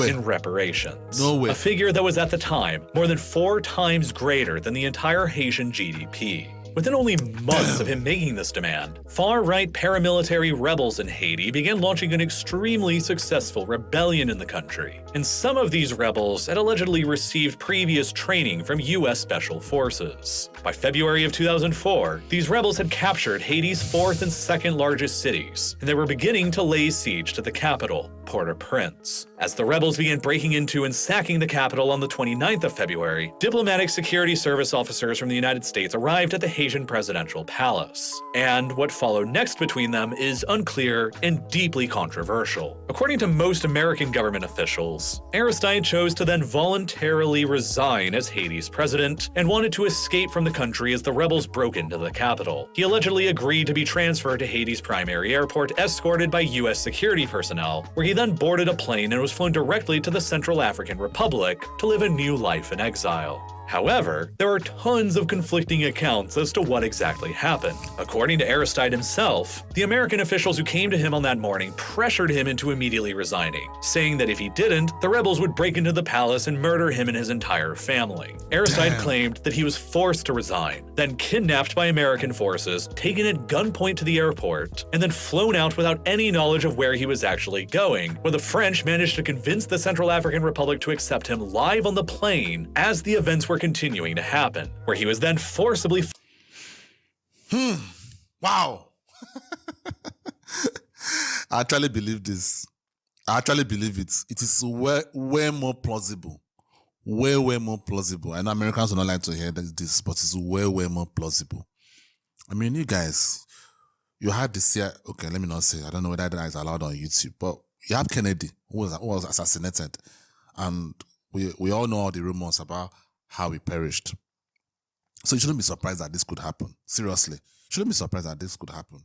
in reparations. No way. A figure that was at the time more than 4 times greater than the entire Haitian GDP. Within only months of him making this demand, far-right paramilitary rebels in Haiti began launching an extremely successful rebellion in the country. And some of these rebels had allegedly received previous training from US Special Forces. By February of 2004, these rebels had captured Haiti's 4th and 2nd largest cities, and they were beginning to lay siege to the capital, Port-au-Prince. As the rebels began breaking into and sacking the capital on the 29th of February, diplomatic security service officers from the United States arrived at the Haitian presidential palace. And what followed next between them is unclear and deeply controversial. According to most American government officials, Aristide chose to then voluntarily resign as Haiti's president and wanted to escape from the country as the rebels broke into the capital. He allegedly agreed to be transferred to Haiti's primary airport, escorted by US security personnel, where he then boarded a plane and was flown directly to the Central African Republic to live a new life in exile. However, there are tons of conflicting accounts as to what exactly happened. According to Aristide himself, the American officials who came to him on that morning pressured him into immediately resigning, saying that if he didn't, the rebels would break into the palace and murder him and his entire family. Aristide claimed that he was forced to resign, then kidnapped by American forces, taken at gunpoint to the airport, and then flown out without any knowledge of where he was actually going, where the French managed to convince the Central African Republic to accept him live on the plane as the events were continuing to happen, where he was then forcibly Wow. I actually believe this. I actually believe it. It is way more plausible. Way more plausible. I know Americans do not like to hear this, but it's way more plausible. I mean, you guys, you had this year, okay, let me not say, I don't know whether that is allowed on YouTube, but you have Kennedy, who was assassinated, and we all know all the rumors about how he perished. So you shouldn't be surprised that this could happen. Seriously. You shouldn't be surprised that this could happen.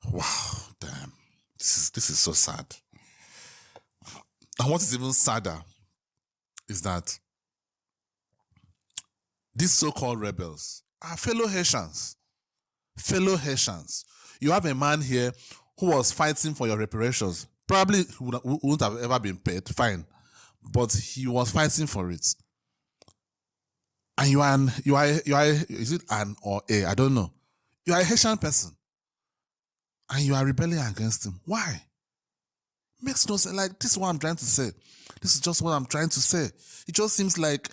Wow, damn. This is so sad. And what is even sadder is that these so-called rebels are fellow Haitians. Fellow Haitians. You have a man here who was fighting for your reparations. Probably wouldn't have ever been paid, fine. But he was fighting for it. And you are, is it an or a? I don't know. You are a Haitian person. And you are rebelling against him. Why? Makes no sense. Like, this is what I'm trying to say. This is just what I'm trying to say. It just seems like...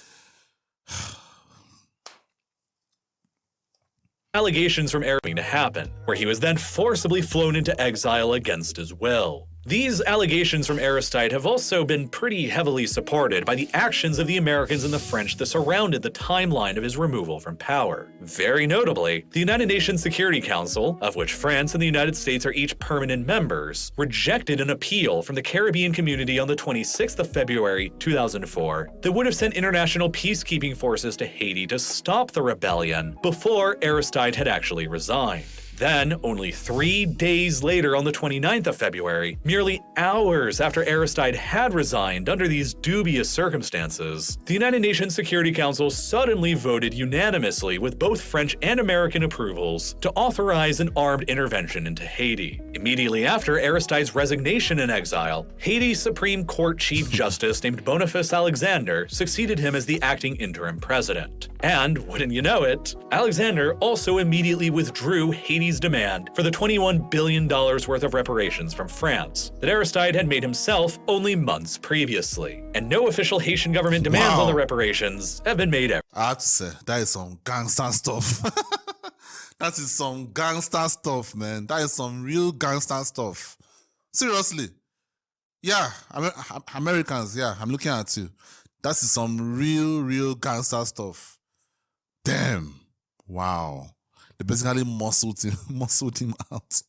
allegations from Aristide to happen, where he was then forcibly flown into exile against his will. These allegations from Aristide have also been pretty heavily supported by the actions of the Americans and the French that surrounded the timeline of his removal from power. Very notably, the United Nations Security Council, of which France and the United States are each permanent members, rejected an appeal from the Caribbean community on the 26th of February 2004 that would have sent international peacekeeping forces to Haiti to stop the rebellion before Aristide had actually resigned. Then, only 3 days later on the 29th of February, merely hours after Aristide had resigned under these dubious circumstances, the United Nations Security Council suddenly voted unanimously with both French and American approvals to authorize an armed intervention into Haiti. Immediately after Aristide's resignation and exile, Haiti's Supreme Court Chief Justice named Boniface Alexander succeeded him as the acting interim president. And, wouldn't you know it, Alexander also immediately withdrew Haiti's demand for the $21 billion worth of reparations from France that Aristide had made himself only months previously. And no official Haitian government demands on the reparations have been made ever. I have to say, that is some gangster stuff. That is some gangster stuff, man. That is some real gangster stuff. Seriously. Yeah, Americans, yeah, I'm looking at you. That is some real gangster stuff. Damn. Wow. They basically muscled him out.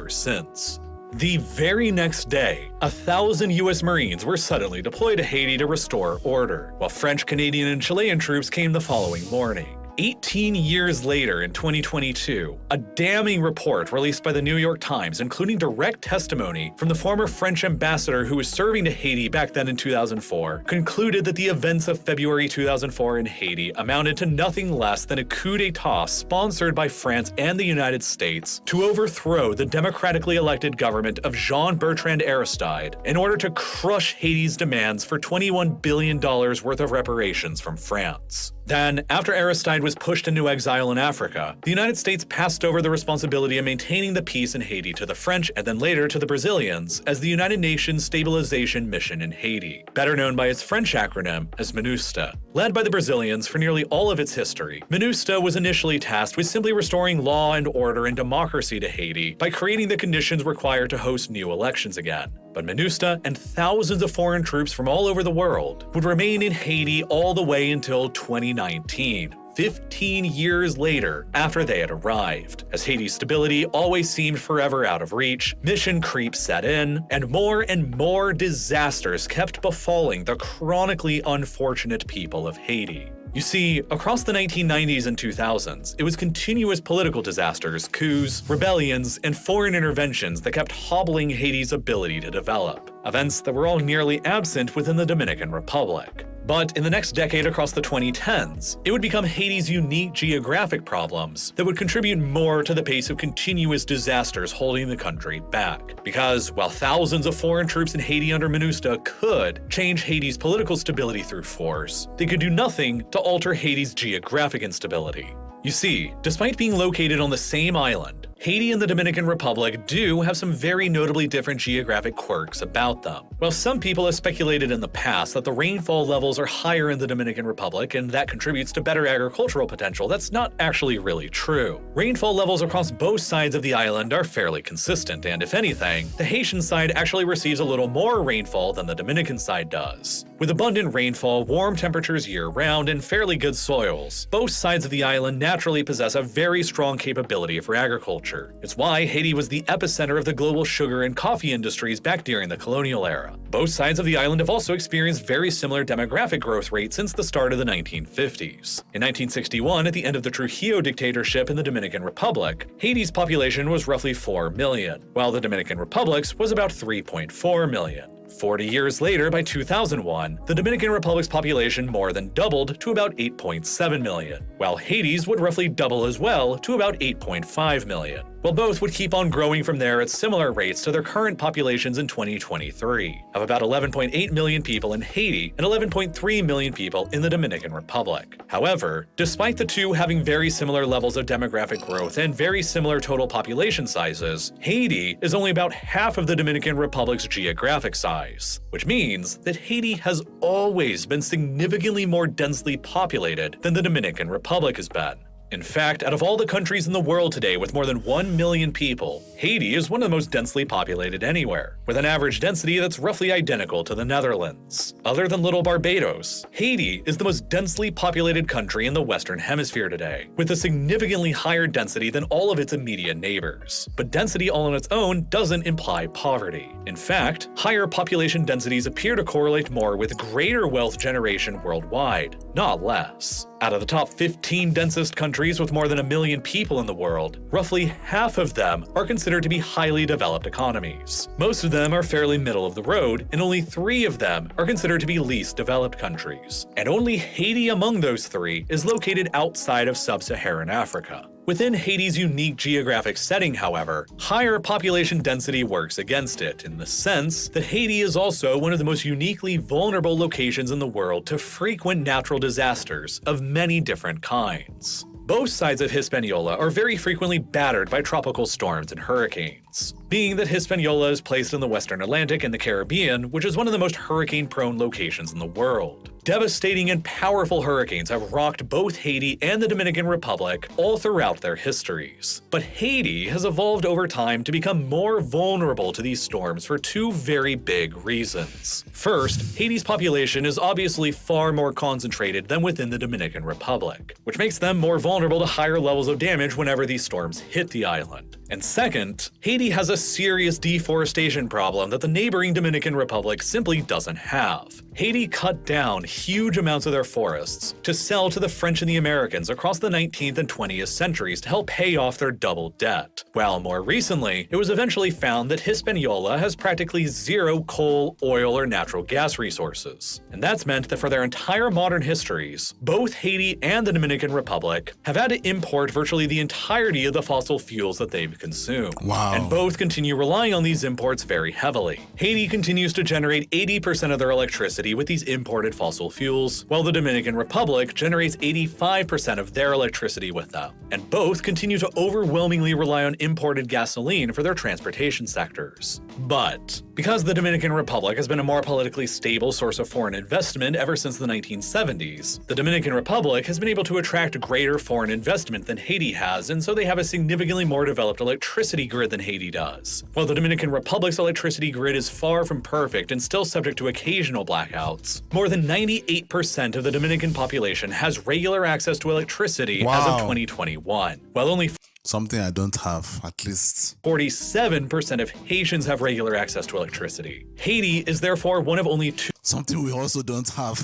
Since. The very next day, 1,000 U.S. Marines were suddenly deployed to Haiti to restore order, while French, Canadian, and Chilean troops came the following morning. 18 years later, in 2022, a damning report released by the New York Times, including direct testimony from the former French ambassador who was serving to Haiti back then in 2004, concluded that the events of February 2004 in Haiti amounted to nothing less than a coup d'etat sponsored by France and the United States to overthrow the democratically elected government of Jean-Bertrand Aristide in order to crush Haiti's demands for $21 billion worth of reparations from France. Then, after Aristide was pushed into exile in Africa, the United States passed over the responsibility of maintaining the peace in Haiti to the French and then later to the Brazilians as the United Nations Stabilization Mission in Haiti, better known by its French acronym as MINUSTAH. Led by the Brazilians for nearly all of its history, MINUSTAH was initially tasked with simply restoring law and order and democracy to Haiti by creating the conditions required to host new elections again. But MINUSTAH and thousands of foreign troops from all over the world would remain in Haiti all the way until 2019. 15 years later after they had arrived. As Haiti's stability always seemed forever out of reach, mission creep set in, and more disasters kept befalling the chronically unfortunate people of Haiti. You see, across the 1990s and 2000s, it was continuous political disasters, coups, rebellions, and foreign interventions that kept hobbling Haiti's ability to develop. Events that were all nearly absent within the Dominican Republic. But in the next decade across the 2010s, it would become Haiti's unique geographic problems that would contribute more to the pace of continuous disasters holding the country back. Because while thousands of foreign troops in Haiti under MINUSTAH could change Haiti's political stability through force, they could do nothing to alter Haiti's geographic instability. You see, despite being located on the same island, Haiti and the Dominican Republic do have some very notably different geographic quirks about them. While some people have speculated in the past that the rainfall levels are higher in the Dominican Republic and that contributes to better agricultural potential, that's not actually really true. Rainfall levels across both sides of the island are fairly consistent, and if anything, the Haitian side actually receives a little more rainfall than the Dominican side does. With abundant rainfall, warm temperatures year-round, and fairly good soils, both sides of the island naturally possess a very strong capability for agriculture. It's why Haiti was the epicenter of the global sugar and coffee industries back during the colonial era. Both sides of the island have also experienced very similar demographic growth rates since the start of the 1950s. In 1961, at the end of the Trujillo dictatorship in the Dominican Republic, Haiti's population was roughly 4 million, while the Dominican Republic's was about 3.4 million. 40 years later, by 2001, the Dominican Republic's population more than doubled to about 8.7 million, while Haiti's would roughly double as well to about 8.5 million. While both would keep on growing from there at similar rates to their current populations in 2023, of about 11.8 million people in Haiti and 11.3 million people in the Dominican Republic. However, despite the two having very similar levels of demographic growth and very similar total population sizes, Haiti is only about half of the Dominican Republic's geographic size, which means that Haiti has always been significantly more densely populated than the Dominican Republic has been. In fact, out of all the countries in the world today with more than 1 million people, Haiti is one of the most densely populated anywhere, with an average density that's roughly identical to the Netherlands. Other than little Barbados, Haiti is the most densely populated country in the Western Hemisphere today, with a significantly higher density than all of its immediate neighbors. But density all on its own doesn't imply poverty. In fact, higher population densities appear to correlate more with greater wealth generation worldwide, not less. Out of the top 15 densest countries with more than 1 million people in the world, roughly half of them are considered to be highly developed economies. Most of them are fairly middle of the road, and only 3 of them are considered to be least developed countries. And only Haiti among those 3 is located outside of sub-Saharan Africa, Within Haiti's unique geographic setting, however, higher population density works against it, in the sense that Haiti is also one of the most uniquely vulnerable locations in the world to frequent natural disasters of many different kinds. Both sides of Hispaniola are very frequently battered by tropical storms and hurricanes. Being that Hispaniola is placed in the Western Atlantic and the Caribbean, which is one of the most hurricane-prone locations in the world. Devastating and powerful hurricanes have rocked both Haiti and the Dominican Republic all throughout their histories. But Haiti has evolved over time to become more vulnerable to these storms for two very big reasons. First, Haiti's population is obviously far more concentrated than within the Dominican Republic, which makes them more vulnerable to higher levels of damage whenever these storms hit the island. And second, Haiti has a serious deforestation problem that the neighboring Dominican Republic simply doesn't have. Haiti cut down huge amounts of their forests to sell to the French and the Americans across the 19th and 20th centuries to help pay off their double debt. While more recently, it was eventually found that Hispaniola has practically zero coal, oil, or natural gas resources. And that's meant that for their entire modern histories, both Haiti and the Dominican Republic have had to import virtually the entirety of the fossil fuels that they've consumed. Wow. And both continue relying on these imports very heavily. Haiti continues to generate 80% of their electricity with these imported fossil fuels, while the Dominican Republic generates 85% of their electricity with them. And both continue to overwhelmingly rely on imported gasoline for their transportation sectors. But because the Dominican Republic has been a more politically stable source of foreign investment ever since the 1970s, the Dominican Republic has been able to attract greater foreign investment than Haiti has, and so they have a significantly more developed electricity grid than Haiti does. While the Dominican Republic's electricity grid is far from perfect and still subject to occasional blackouts, more than 98% of the Dominican population has regular access to electricity as of 2021, while only Something I don't have, at least. 47% of Haitians have regular access to electricity. Haiti is therefore one of only two Something we also don't have.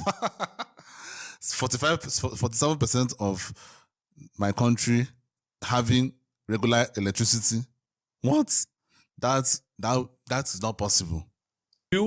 47% of my country having regular electricity. What? That is not possible.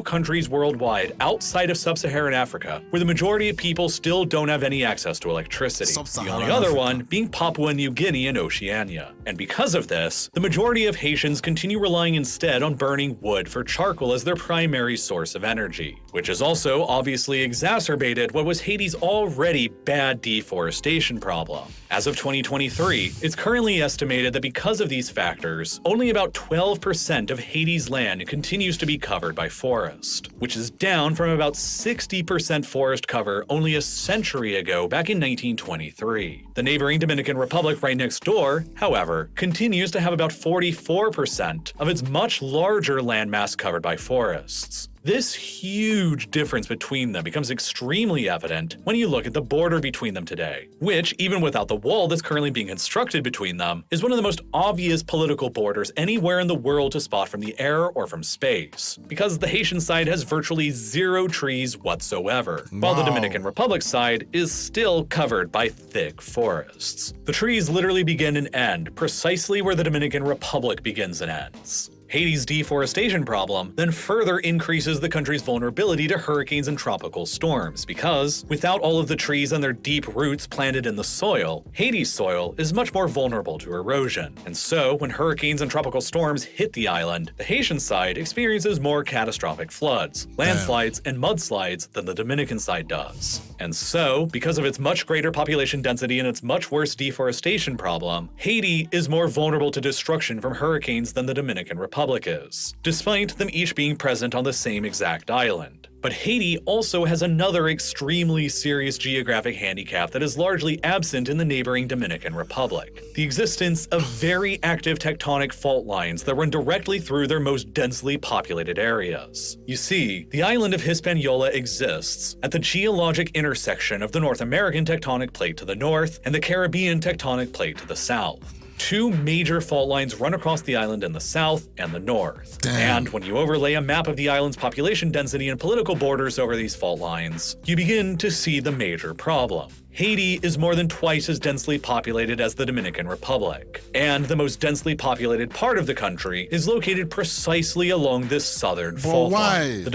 countries worldwide outside of sub-Saharan Africa where the majority of people still don't have any access to electricity. The only other one being Papua New Guinea and Oceania. And because of this, the majority of Haitians continue relying instead on burning wood for charcoal as their primary source of energy, which has also obviously exacerbated what was Haiti's already bad deforestation problem. As of 2023, it's currently estimated that because of these factors, only about 12% of Haiti's land continues to be covered by forest, which is down from about 60% forest cover only a century ago back in 1923. The neighboring Dominican Republic right next door, however, continues to have about 44% of its much larger landmass covered by forests. This huge difference between them becomes extremely evident when you look at the border between them today, which, even without the wall that's currently being constructed between them, is one of the most obvious political borders anywhere in the world to spot from the air or from space, because the Haitian side has virtually zero trees whatsoever, while the Dominican Republic side is still covered by thick forests. The trees literally begin and end precisely where the Dominican Republic begins and ends. Haiti's deforestation problem then further increases the country's vulnerability to hurricanes and tropical storms because, without all of the trees and their deep roots planted in the soil, Haiti's soil is much more vulnerable to erosion. And so, when hurricanes and tropical storms hit the island, the Haitian side experiences more catastrophic floods, landslides, and mudslides than the Dominican side does. And so, because of its much greater population density and its much worse deforestation problem, Haiti is more vulnerable to destruction from hurricanes than the Dominican Republic is, despite them each being present on the same exact island. But Haiti also has another extremely serious geographic handicap that is largely absent in the neighboring Dominican Republic: the existence of very active tectonic fault lines that run directly through their most densely populated areas. You see, the island of Hispaniola exists at the geologic intersection of the North American tectonic plate to the north and the Caribbean tectonic plate to the south. Two major fault lines run across the island in the south and the north. And when you overlay a map of the island's population density and political borders over these fault lines, you begin to see the major problem. Haiti is more than twice as densely populated as the Dominican Republic, and the most densely populated part of the country is located precisely along this southern fault line.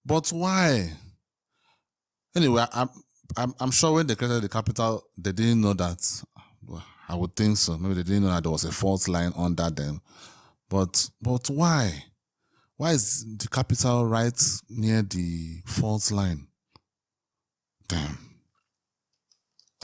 But why? Anyway, I'm sure when they created the capital, they didn't know that. I would think so. Maybe they didn't know that there was a fault line under them. But why? Why is the capital right near the fault line? Damn.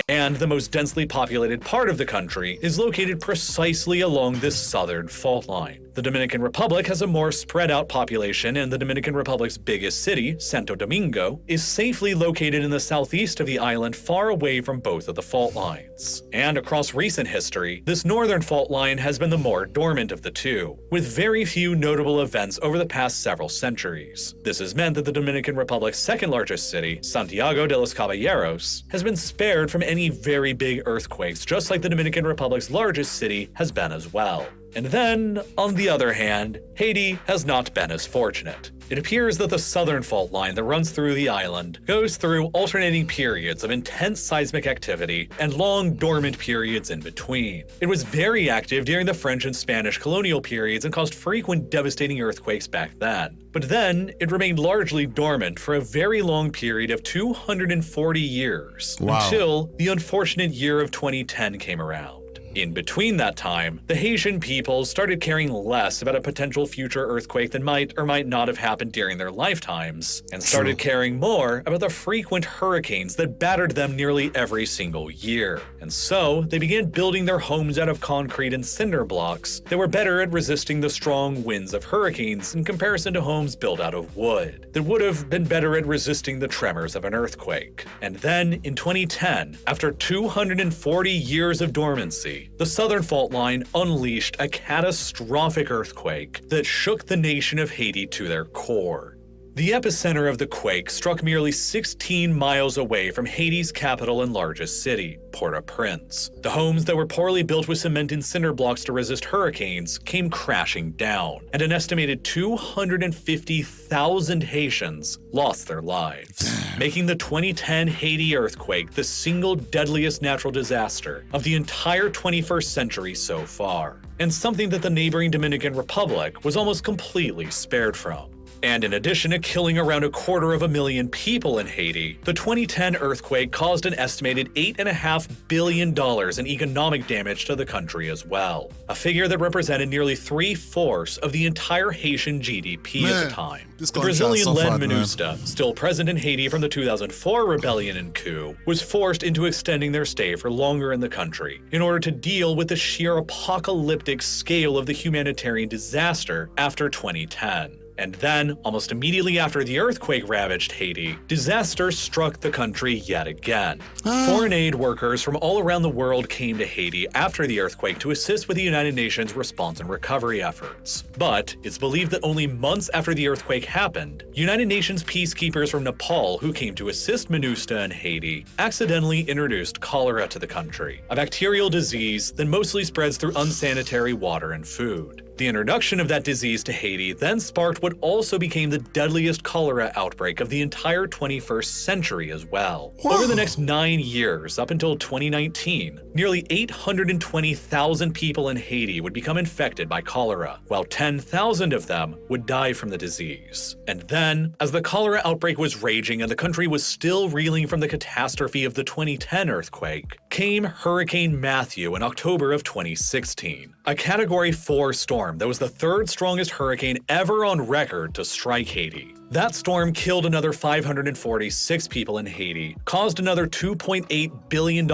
And the most densely populated part of the country is located precisely along this southern fault line. The Dominican Republic has a more spread out population, and the Dominican Republic's biggest city, Santo Domingo, is safely located in the southeast of the island, far away from both of the fault lines. And across recent history, this northern fault line has been the more dormant of the two, with very few notable events over the past several centuries. This has meant that the Dominican Republic's second largest city, Santiago de los Caballeros, has been spared from any very big earthquakes, just like the Dominican Republic's largest city has been as well. And then, on the other hand, Haiti has not been as fortunate. It appears that the southern fault line that runs through the island goes through alternating periods of intense seismic activity and long dormant periods in between. It was very active during the French and Spanish colonial periods and caused frequent devastating earthquakes back then. But then, it remained largely dormant for a very long period of 240 years, until the unfortunate year of 2010 came around. In between that time, the Haitian people started caring less about a potential future earthquake that might or might not have happened during their lifetimes, and started caring more about the frequent hurricanes that battered them nearly every single year. And so, they began building their homes out of concrete and cinder blocks that were better at resisting the strong winds of hurricanes in comparison to homes built out of wood that would have been better at resisting the tremors of an earthquake. And then, in 2010, after 240 years of dormancy, the southern fault line unleashed a catastrophic earthquake that shook the nation of Haiti to their core. The epicenter of the quake struck merely 16 miles away from Haiti's capital and largest city, Port-au-Prince. The homes that were poorly built with cement and cinder blocks to resist hurricanes came crashing down, and an estimated 250,000 Haitians lost their lives, making the 2010 Haiti earthquake the single deadliest natural disaster of the entire 21st century so far, and something that the neighboring Dominican Republic was almost completely spared from. And in addition to killing around 250,000 people in Haiti, the 2010 earthquake caused an estimated $8.5 billion in economic damage to the country as well, a figure that represented nearly 3/4 of the entire Haitian GDP at the time. The Brazilian-led MINUSTA, still present in Haiti from the 2004 rebellion and coup, was forced into extending their stay for longer in the country in order to deal with the sheer apocalyptic scale of the humanitarian disaster after 2010. And then, almost immediately after the earthquake ravaged Haiti, disaster struck the country yet again. Foreign aid workers from all around the world came to Haiti after the earthquake to assist with the United Nations response and recovery efforts. But it's believed that only months after the earthquake happened, United Nations peacekeepers from Nepal who came to assist MINUSTA in Haiti accidentally introduced cholera to the country, a bacterial disease that mostly spreads through unsanitary water and food. The introduction of that disease to Haiti then sparked what also became the deadliest cholera outbreak of the entire 21st century as well. Over the next 9 years, up until 2019, nearly 820,000 people in Haiti would become infected by cholera, while 10,000 of them would die from the disease. And then, as the cholera outbreak was raging and the country was still reeling from the catastrophe of the 2010 earthquake, came Hurricane Matthew in October of 2016, a Category 4 storm that was the third strongest hurricane ever on record to strike Haiti. That storm killed another 546 people in Haiti, caused another $2.8 billion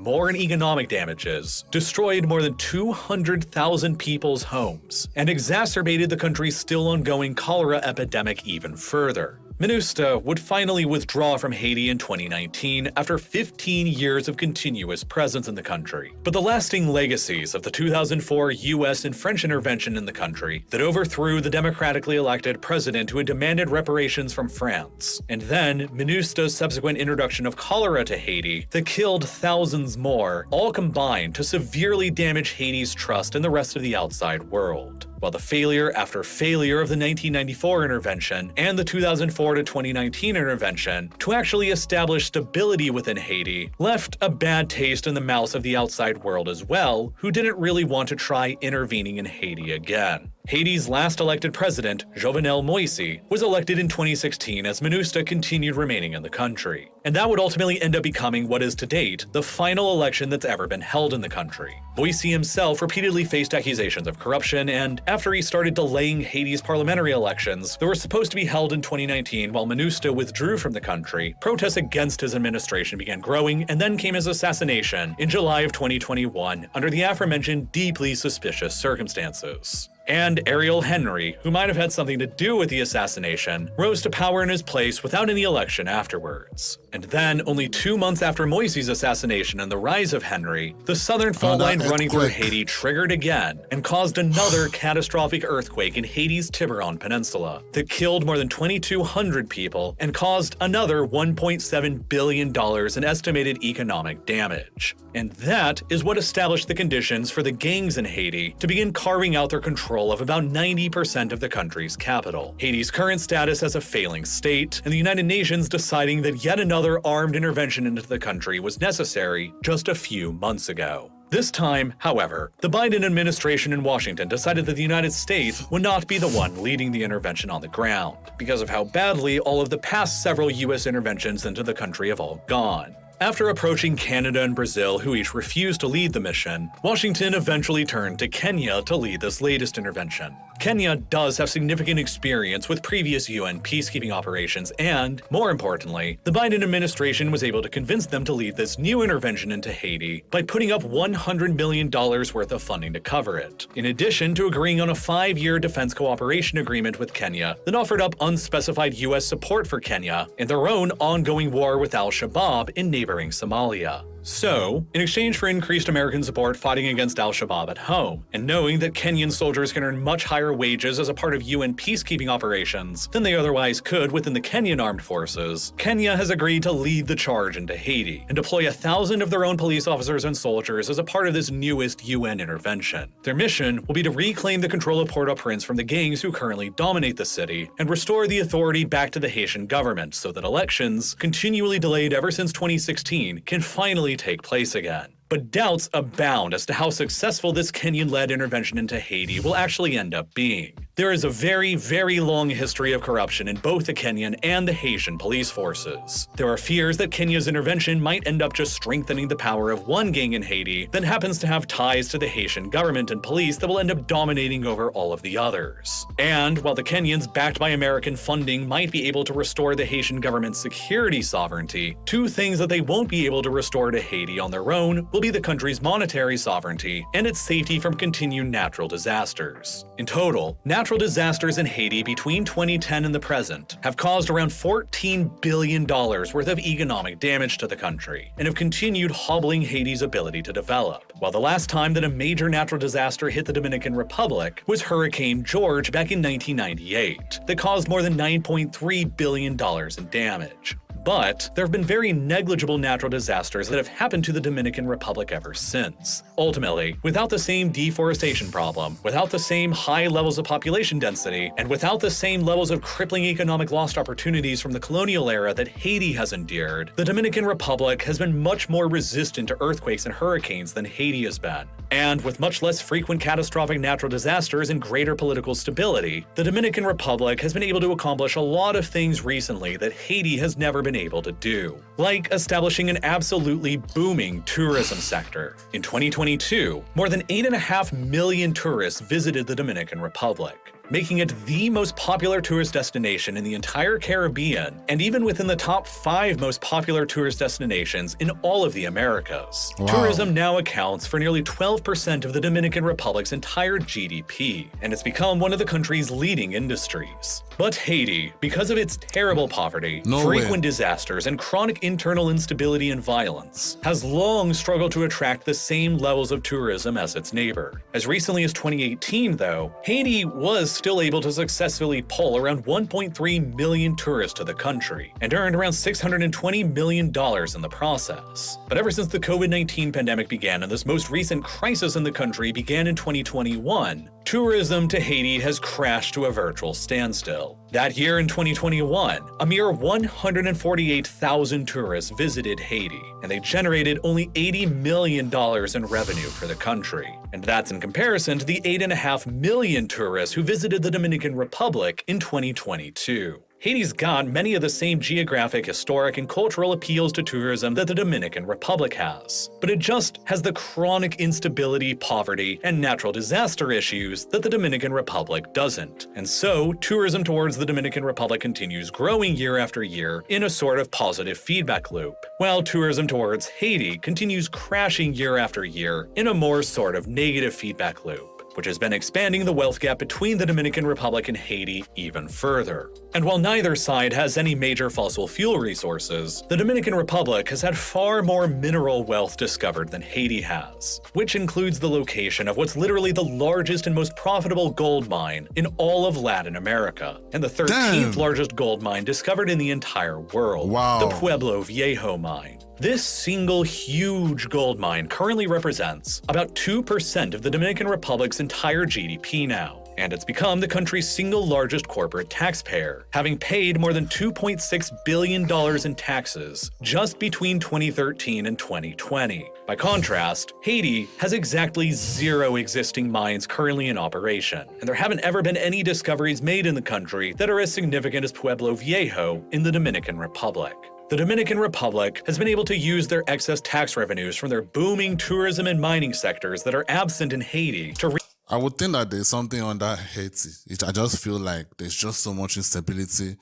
more in economic damages, destroyed more than 200,000 people's homes, and exacerbated the country's still ongoing cholera epidemic even further. MINUSTA would finally withdraw from Haiti in 2019 after 15 years of continuous presence in the country. But the lasting legacies of the 2004 US and French intervention in the country that overthrew the democratically elected president who had demanded reparations from France, and then MINUSTA's subsequent introduction of cholera to Haiti that killed thousands more, all combined to severely damage Haiti's trust in the rest of the outside world. While the failure after failure of the 1994 intervention and the 2004 to 2019 intervention to actually establish stability within Haiti left a bad taste in the mouths of the outside world as well, who didn't really want to try intervening in Haiti again. Haiti's last elected president, Jovenel Moïse, was elected in 2016 as MINUSTA continued remaining in the country. And that would ultimately end up becoming what is to date the final election that's ever been held in the country. Moïse himself repeatedly faced accusations of corruption, and after he started delaying Haiti's parliamentary elections that were supposed to be held in 2019 while MINUSTA withdrew from the country, protests against his administration began growing, and then came his assassination in July of 2021 under the aforementioned deeply suspicious circumstances. And Ariel Henry, who might have had something to do with the assassination, rose to power in his place without any election afterwards. And then, only 2 months after Moïse's assassination and the rise of Henry, the southern fault line running through Haiti triggered again and caused another catastrophic earthquake in Haiti's Tiburon Peninsula that killed more than 2,200 people and caused another $1.7 billion in estimated economic damage. And that is what established the conditions for the gangs in Haiti to begin carving out their control of about 90% of the country's capital. Haiti's current status as a failing state, and the United Nations deciding that yet another armed intervention into the country was necessary just a few months ago. This time, however, the Biden administration in Washington decided that the United States would not be the one leading the intervention on the ground, because of how badly all of the past several US interventions into the country have all gone. After approaching Canada and Brazil, who each refused to lead the mission, Washington eventually turned to Kenya to lead this latest intervention. Kenya does have significant experience with previous UN peacekeeping operations, and, more importantly, the Biden administration was able to convince them to lead this new intervention into Haiti by putting up $100 million worth of funding to cover it, in addition to agreeing on a 5-year defense cooperation agreement with Kenya that offered up unspecified US support for Kenya in their own ongoing war with al-Shabaab in neighboring Somalia. So, in exchange for increased American support fighting against al-Shabaab at home, and knowing that Kenyan soldiers can earn much higher wages as a part of UN peacekeeping operations than they otherwise could within the Kenyan armed forces, Kenya has agreed to lead the charge into Haiti and deploy 1,000 of their own police officers and soldiers as a part of this newest UN intervention. Their mission will be to reclaim the control of Port-au-Prince from the gangs who currently dominate the city and restore the authority back to the Haitian government so that elections, continually delayed ever since 2016, can finally take place again. But doubts abound as to how successful this Kenyan-led intervention into Haiti will actually end up being. There is a very, very long history of corruption in both the Kenyan and the Haitian police forces. There are fears that Kenya's intervention might end up just strengthening the power of one gang in Haiti that happens to have ties to the Haitian government and police that will end up dominating over all of the others. And while the Kenyans, backed by American funding, might be able to restore the Haitian government's security sovereignty, two things that they won't be able to restore to Haiti on their own will be the country's monetary sovereignty and its safety from continued natural disasters. In total, natural disasters in Haiti between 2010 and the present have caused around $14 billion worth of economic damage to the country and have continued hobbling Haiti's ability to develop. While the last time that a major natural disaster hit the Dominican Republic was Hurricane George back in 1998 that caused more than $9.3 billion in damage. But there have been very negligible natural disasters that have happened to the Dominican Republic ever since. Ultimately, without the same deforestation problem, without the same high levels of population density, and without the same levels of crippling economic lost opportunities from the colonial era that Haiti has endured, the Dominican Republic has been much more resistant to earthquakes and hurricanes than Haiti has been. And with much less frequent catastrophic natural disasters and greater political stability, the Dominican Republic has been able to accomplish a lot of things recently that Haiti has never been able to do, like establishing an absolutely booming tourism sector. In 2022, more than 8.5 million tourists visited the Dominican Republic, making it the most popular tourist destination in the entire Caribbean, and even within the top 5 most popular tourist destinations in all of the Americas. Wow. Tourism now accounts for nearly 12% of the Dominican Republic's entire GDP, and it's become one of the country's leading industries. But Haiti, because of its terrible poverty, frequent disasters, and chronic internal instability and violence, has long struggled to attract the same levels of tourism as its neighbor. As recently as 2018, though, Haiti was still able to successfully pull around 1.3 million tourists to the country, and earned around $620 million in the process. But ever since the COVID-19 pandemic began and this most recent crisis in the country began in 2021, tourism to Haiti has crashed to a virtual standstill. That year in 2021, a mere 148,000 tourists visited Haiti, and they generated only $80 million in revenue for the country. And that's in comparison to the 8.5 million tourists who visited the Dominican Republic in 2022. Haiti's got many of the same geographic, historic, and cultural appeals to tourism that the Dominican Republic has. But it just has the chronic instability, poverty, and natural disaster issues that the Dominican Republic doesn't. And so, tourism towards the Dominican Republic continues growing year after year in a sort of positive feedback loop, while tourism towards Haiti continues crashing year after year in a more sort of negative feedback loop, which has been expanding the wealth gap between the Dominican Republic and Haiti even further. And while neither side has any major fossil fuel resources, the Dominican Republic has had far more mineral wealth discovered than Haiti has, which includes the location of what's literally the largest and most profitable gold mine in all of Latin America, and the 13th largest gold mine discovered in the entire world, the Pueblo Viejo mine. This single huge gold mine currently represents about 2% of the Dominican Republic's entire GDP now, and it's become the country's single largest corporate taxpayer, having paid more than $2.6 billion in taxes just between 2013 and 2020. By contrast, Haiti has exactly 0 existing mines currently in operation, and there haven't ever been any discoveries made in the country that are as significant as Pueblo Viejo in the Dominican Republic. The Dominican Republic has been able to use their excess tax revenues from their booming tourism and mining sectors that are absent in Haiti to I would think that there's something under Haiti. I just feel like there's just so much instability.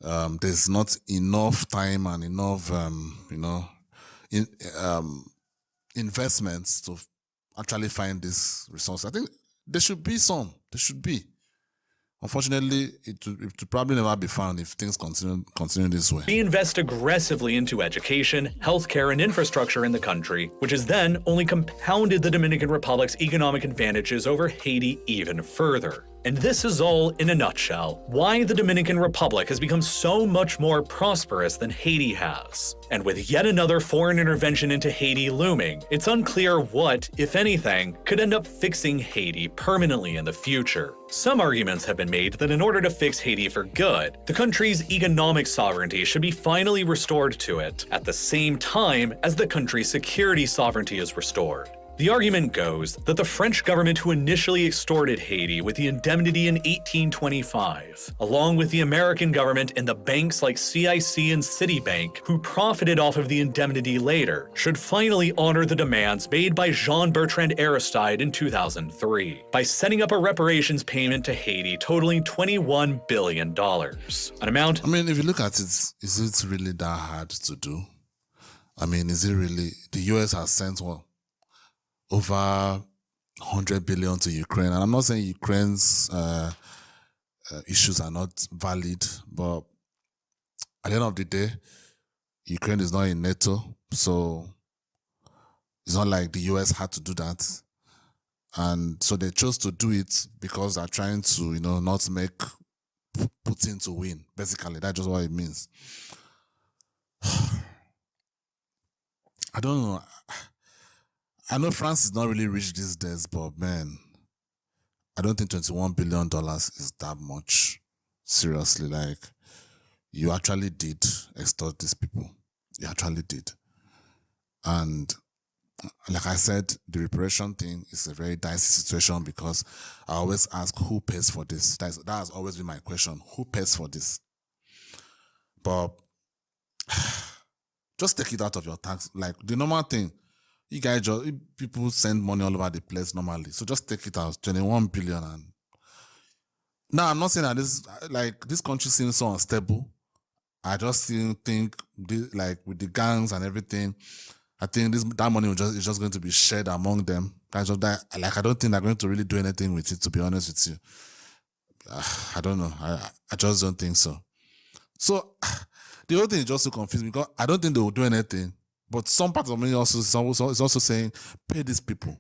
There's not enough time and enough, investments to actually find this resource. I think there should be some. There should be. Unfortunately, it will probably never be found if things continue this way. Reinvest aggressively into education, healthcare, and infrastructure in the country, which has then only compounded the Dominican Republic's economic advantages over Haiti even further. And this is all, in a nutshell, why the Dominican Republic has become so much more prosperous than Haiti has. And with yet another foreign intervention into Haiti looming, it's unclear what, if anything, could end up fixing Haiti permanently in the future. Some arguments have been made that in order to fix Haiti for good, the country's economic sovereignty should be finally restored to it, at the same time as the country's security sovereignty is restored. The argument goes that the French government who initially extorted Haiti with the indemnity in 1825, along with the American government and the banks like CIC and Citibank who profited off of the indemnity later, should finally honor the demands made by Jean-Bertrand Aristide in 2003 by setting up a reparations payment to Haiti totaling $21 billion. An amount... I mean, if you look at it, is it really that hard to do? I mean, is it really... The US has sent what? Over 100 billion to Ukraine. And I'm not saying Ukraine's issues are not valid, but at the end of the day, Ukraine is not in NATO, so it's not like the US had to do that. And so they chose to do it because they're trying to, not make Putin to win. Basically, that's just what it means. I don't know. I know France is not really rich these days, but man, I don't think $21 billion is that much. Seriously, like, you actually did extort these people. You actually did. And like I said, the reparation thing is a very dicey situation because I always ask who pays for this. That has always been my question. Who pays for this? But just take it out of your tax. Like the normal thing. You guys people send money all over the place normally. So just take it out, 21 billion. And now I'm not saying that this country seems so unstable. I just still think with the gangs and everything, I think that money is just going to be shared among them. That's just that. Like, I don't think they're going to really do anything with it, to be honest with you. I don't know. I just don't think so. So the whole thing is just so confusing because I don't think they will do anything. But some part of me is also saying, pay these people.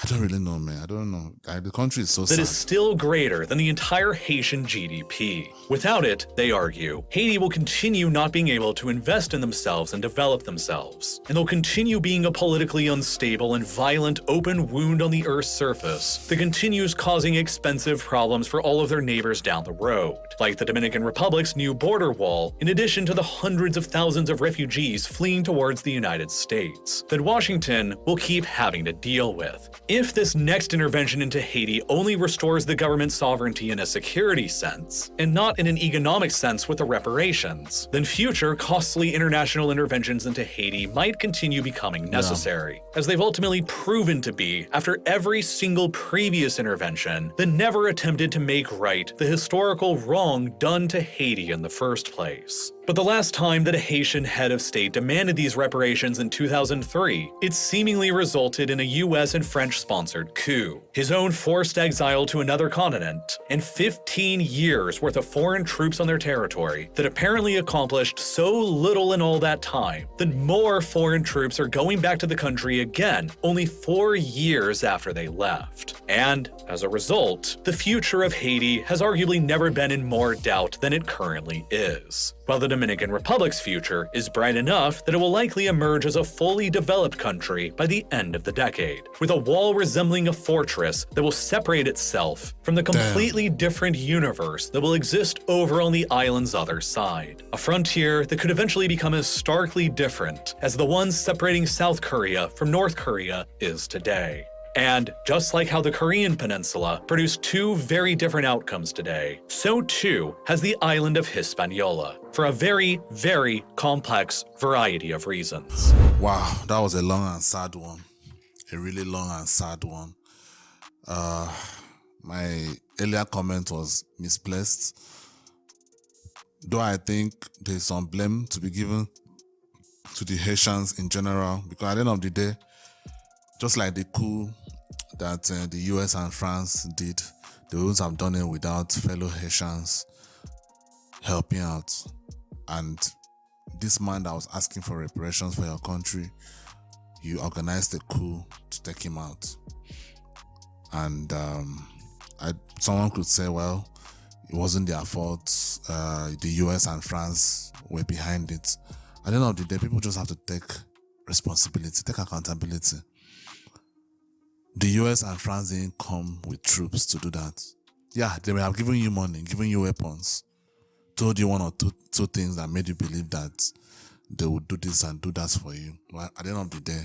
I don't really know, man. I don't know. The country is so sad. That is still greater than the entire Haitian GDP. Without it, they argue, Haiti will continue not being able to invest in themselves and develop themselves. And they'll continue being a politically unstable and violent open wound on the Earth's surface that continues causing expensive problems for all of their neighbors down the road, like the Dominican Republic's new border wall, in addition to the hundreds of thousands of refugees fleeing towards the United States that Washington will keep having to deal with. if this next intervention into Haiti only restores the government's sovereignty in a security sense, and not in an economic sense with the reparations, then future costly international interventions into Haiti might continue becoming necessary, as they've ultimately proven to be after every single previous intervention that never attempted to make right the historical wrong done to Haiti in the first place. But the last time that a Haitian head of state demanded these reparations in 2003, it seemingly resulted in a US and French-sponsored coup, his own forced exile to another continent, and 15 years worth of foreign troops on their territory that apparently accomplished so little in all that time that more foreign troops are going back to the country again only 4 years after they left. And, as a result, the future of Haiti has arguably never been in more doubt than it currently is. While the Dominican Republic's future is bright enough that it will likely emerge as a fully developed country by the end of the decade, with a wall resembling a fortress that will separate itself from the completely different universe that will exist over on the island's other side. A frontier that could eventually become as starkly different as the one separating South Korea from North Korea is today. And just like how the Korean peninsula produced two very different outcomes today, so too has the island of Hispaniola, for a very, very complex variety of reasons. Wow, that was a long and sad one. A really long and sad one. My earlier comment was misplaced. Though I think there's some blame to be given to the Haitians in general, because at the end of the day, just like the coup that the US and France did, they wouldn't have done it without fellow Haitians helping out. And this man that was asking for reparations for your country, you organized a coup to take him out. And someone could say, well, it wasn't their fault. The US and France were behind it. At the end of the day, people just have to take responsibility, take accountability. The US and France didn't come with troops to do that. Yeah, they may have given you money, given you weapons, told you one or two things that made you believe that they would do this and do that for you. But at the end of the day,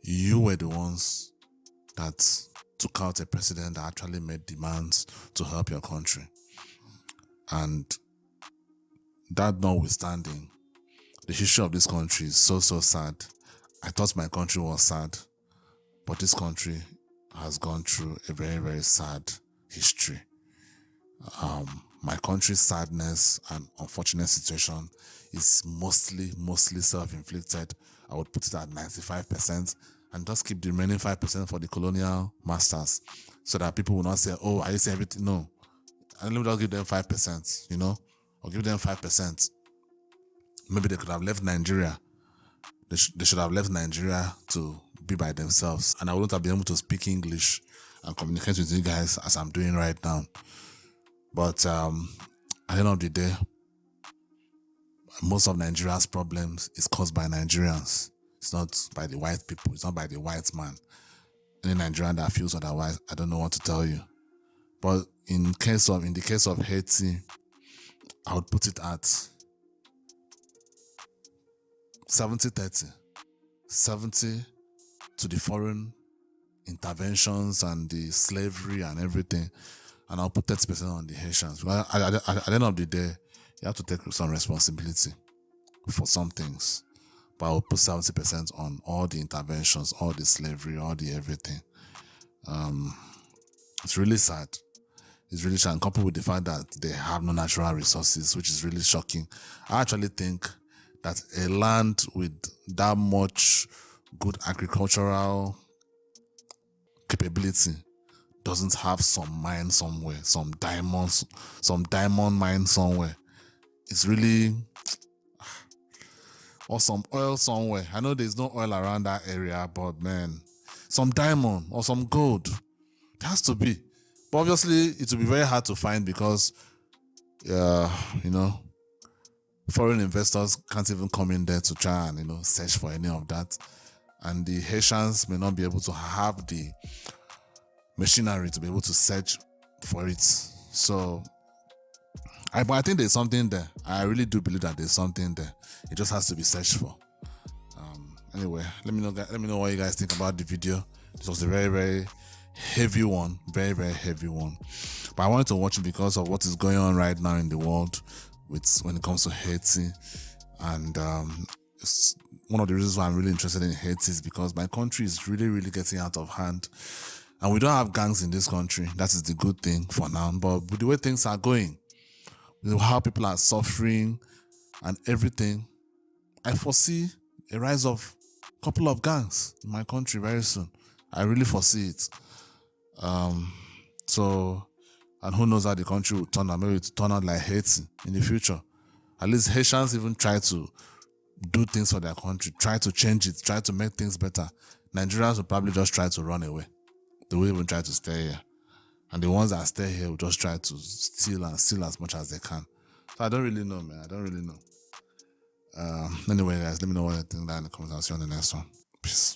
you were the ones that took out a president that actually made demands to help your country. And that notwithstanding, the history of this country is so sad. I thought my country was sad, but this country has gone through a very, very sad history. My country's sadness and unfortunate situation is mostly self-inflicted. I would put it at 95%, and just keep the remaining 5% for the colonial masters, so that people will not say, oh, I say everything. No. And let me just give them 5%, or give them 5%. Maybe they could have left Nigeria. They should have left Nigeria to be by themselves, and I wouldn't have been able to speak English and communicate with you guys as I'm doing right now. But at the end of the day, most of Nigeria's problems is caused by Nigerians. It's not by the white people. It's not by the white man. Any Nigerian that feels otherwise, I don't know what to tell you. But in the case of Haiti, I would put it at 70-30. 70 to the foreign interventions and the slavery and everything, and I'll put 30% on the Haitians. At the end of the day, you have to take some responsibility for some things, but I'll put 70% on all the interventions, all the slavery, all the everything. It's really sad. It's really sad, coupled with the fact that they have no natural resources, which is really shocking. I actually think that a land with that much good agricultural capability doesn't have some mine somewhere, some diamond mine somewhere. It's really, or some oil somewhere. I know there's no oil around that area, but man, some diamond or some gold, it has to be. But obviously, it will be very hard to find because, foreign investors can't even come in there to try and, search for any of that. And the Haitians may not be able to have the machinery to be able to search for it. So, but I think there's something there. I really do believe that there's something there. It just has to be searched for. Anyway, let me know what you guys think about the video. It was a very, very heavy one, very, very heavy one. But I wanted to watch it because of what is going on right now in the world when it comes to Haiti. And it's one of the reasons why I'm really interested in Haiti is because my country is really, really getting out of hand. And we don't have gangs in this country. That is the good thing for now. But with the way things are going, with how people are suffering and everything, I foresee a rise of a couple of gangs in my country very soon. I really foresee it. So, and who knows how the country will turn out. Maybe it will turn out like Haiti in the future. At least Haitians even try to do things for their country, try to change it, try to make things better. Nigerians will probably just try to run away. They will even try to stay here. And the ones that stay here will just try to steal as much as they can. So I don't really know, man. I don't really know. Anyway, guys, let me know what you think down in the comments. I'll see you on the next one. Peace.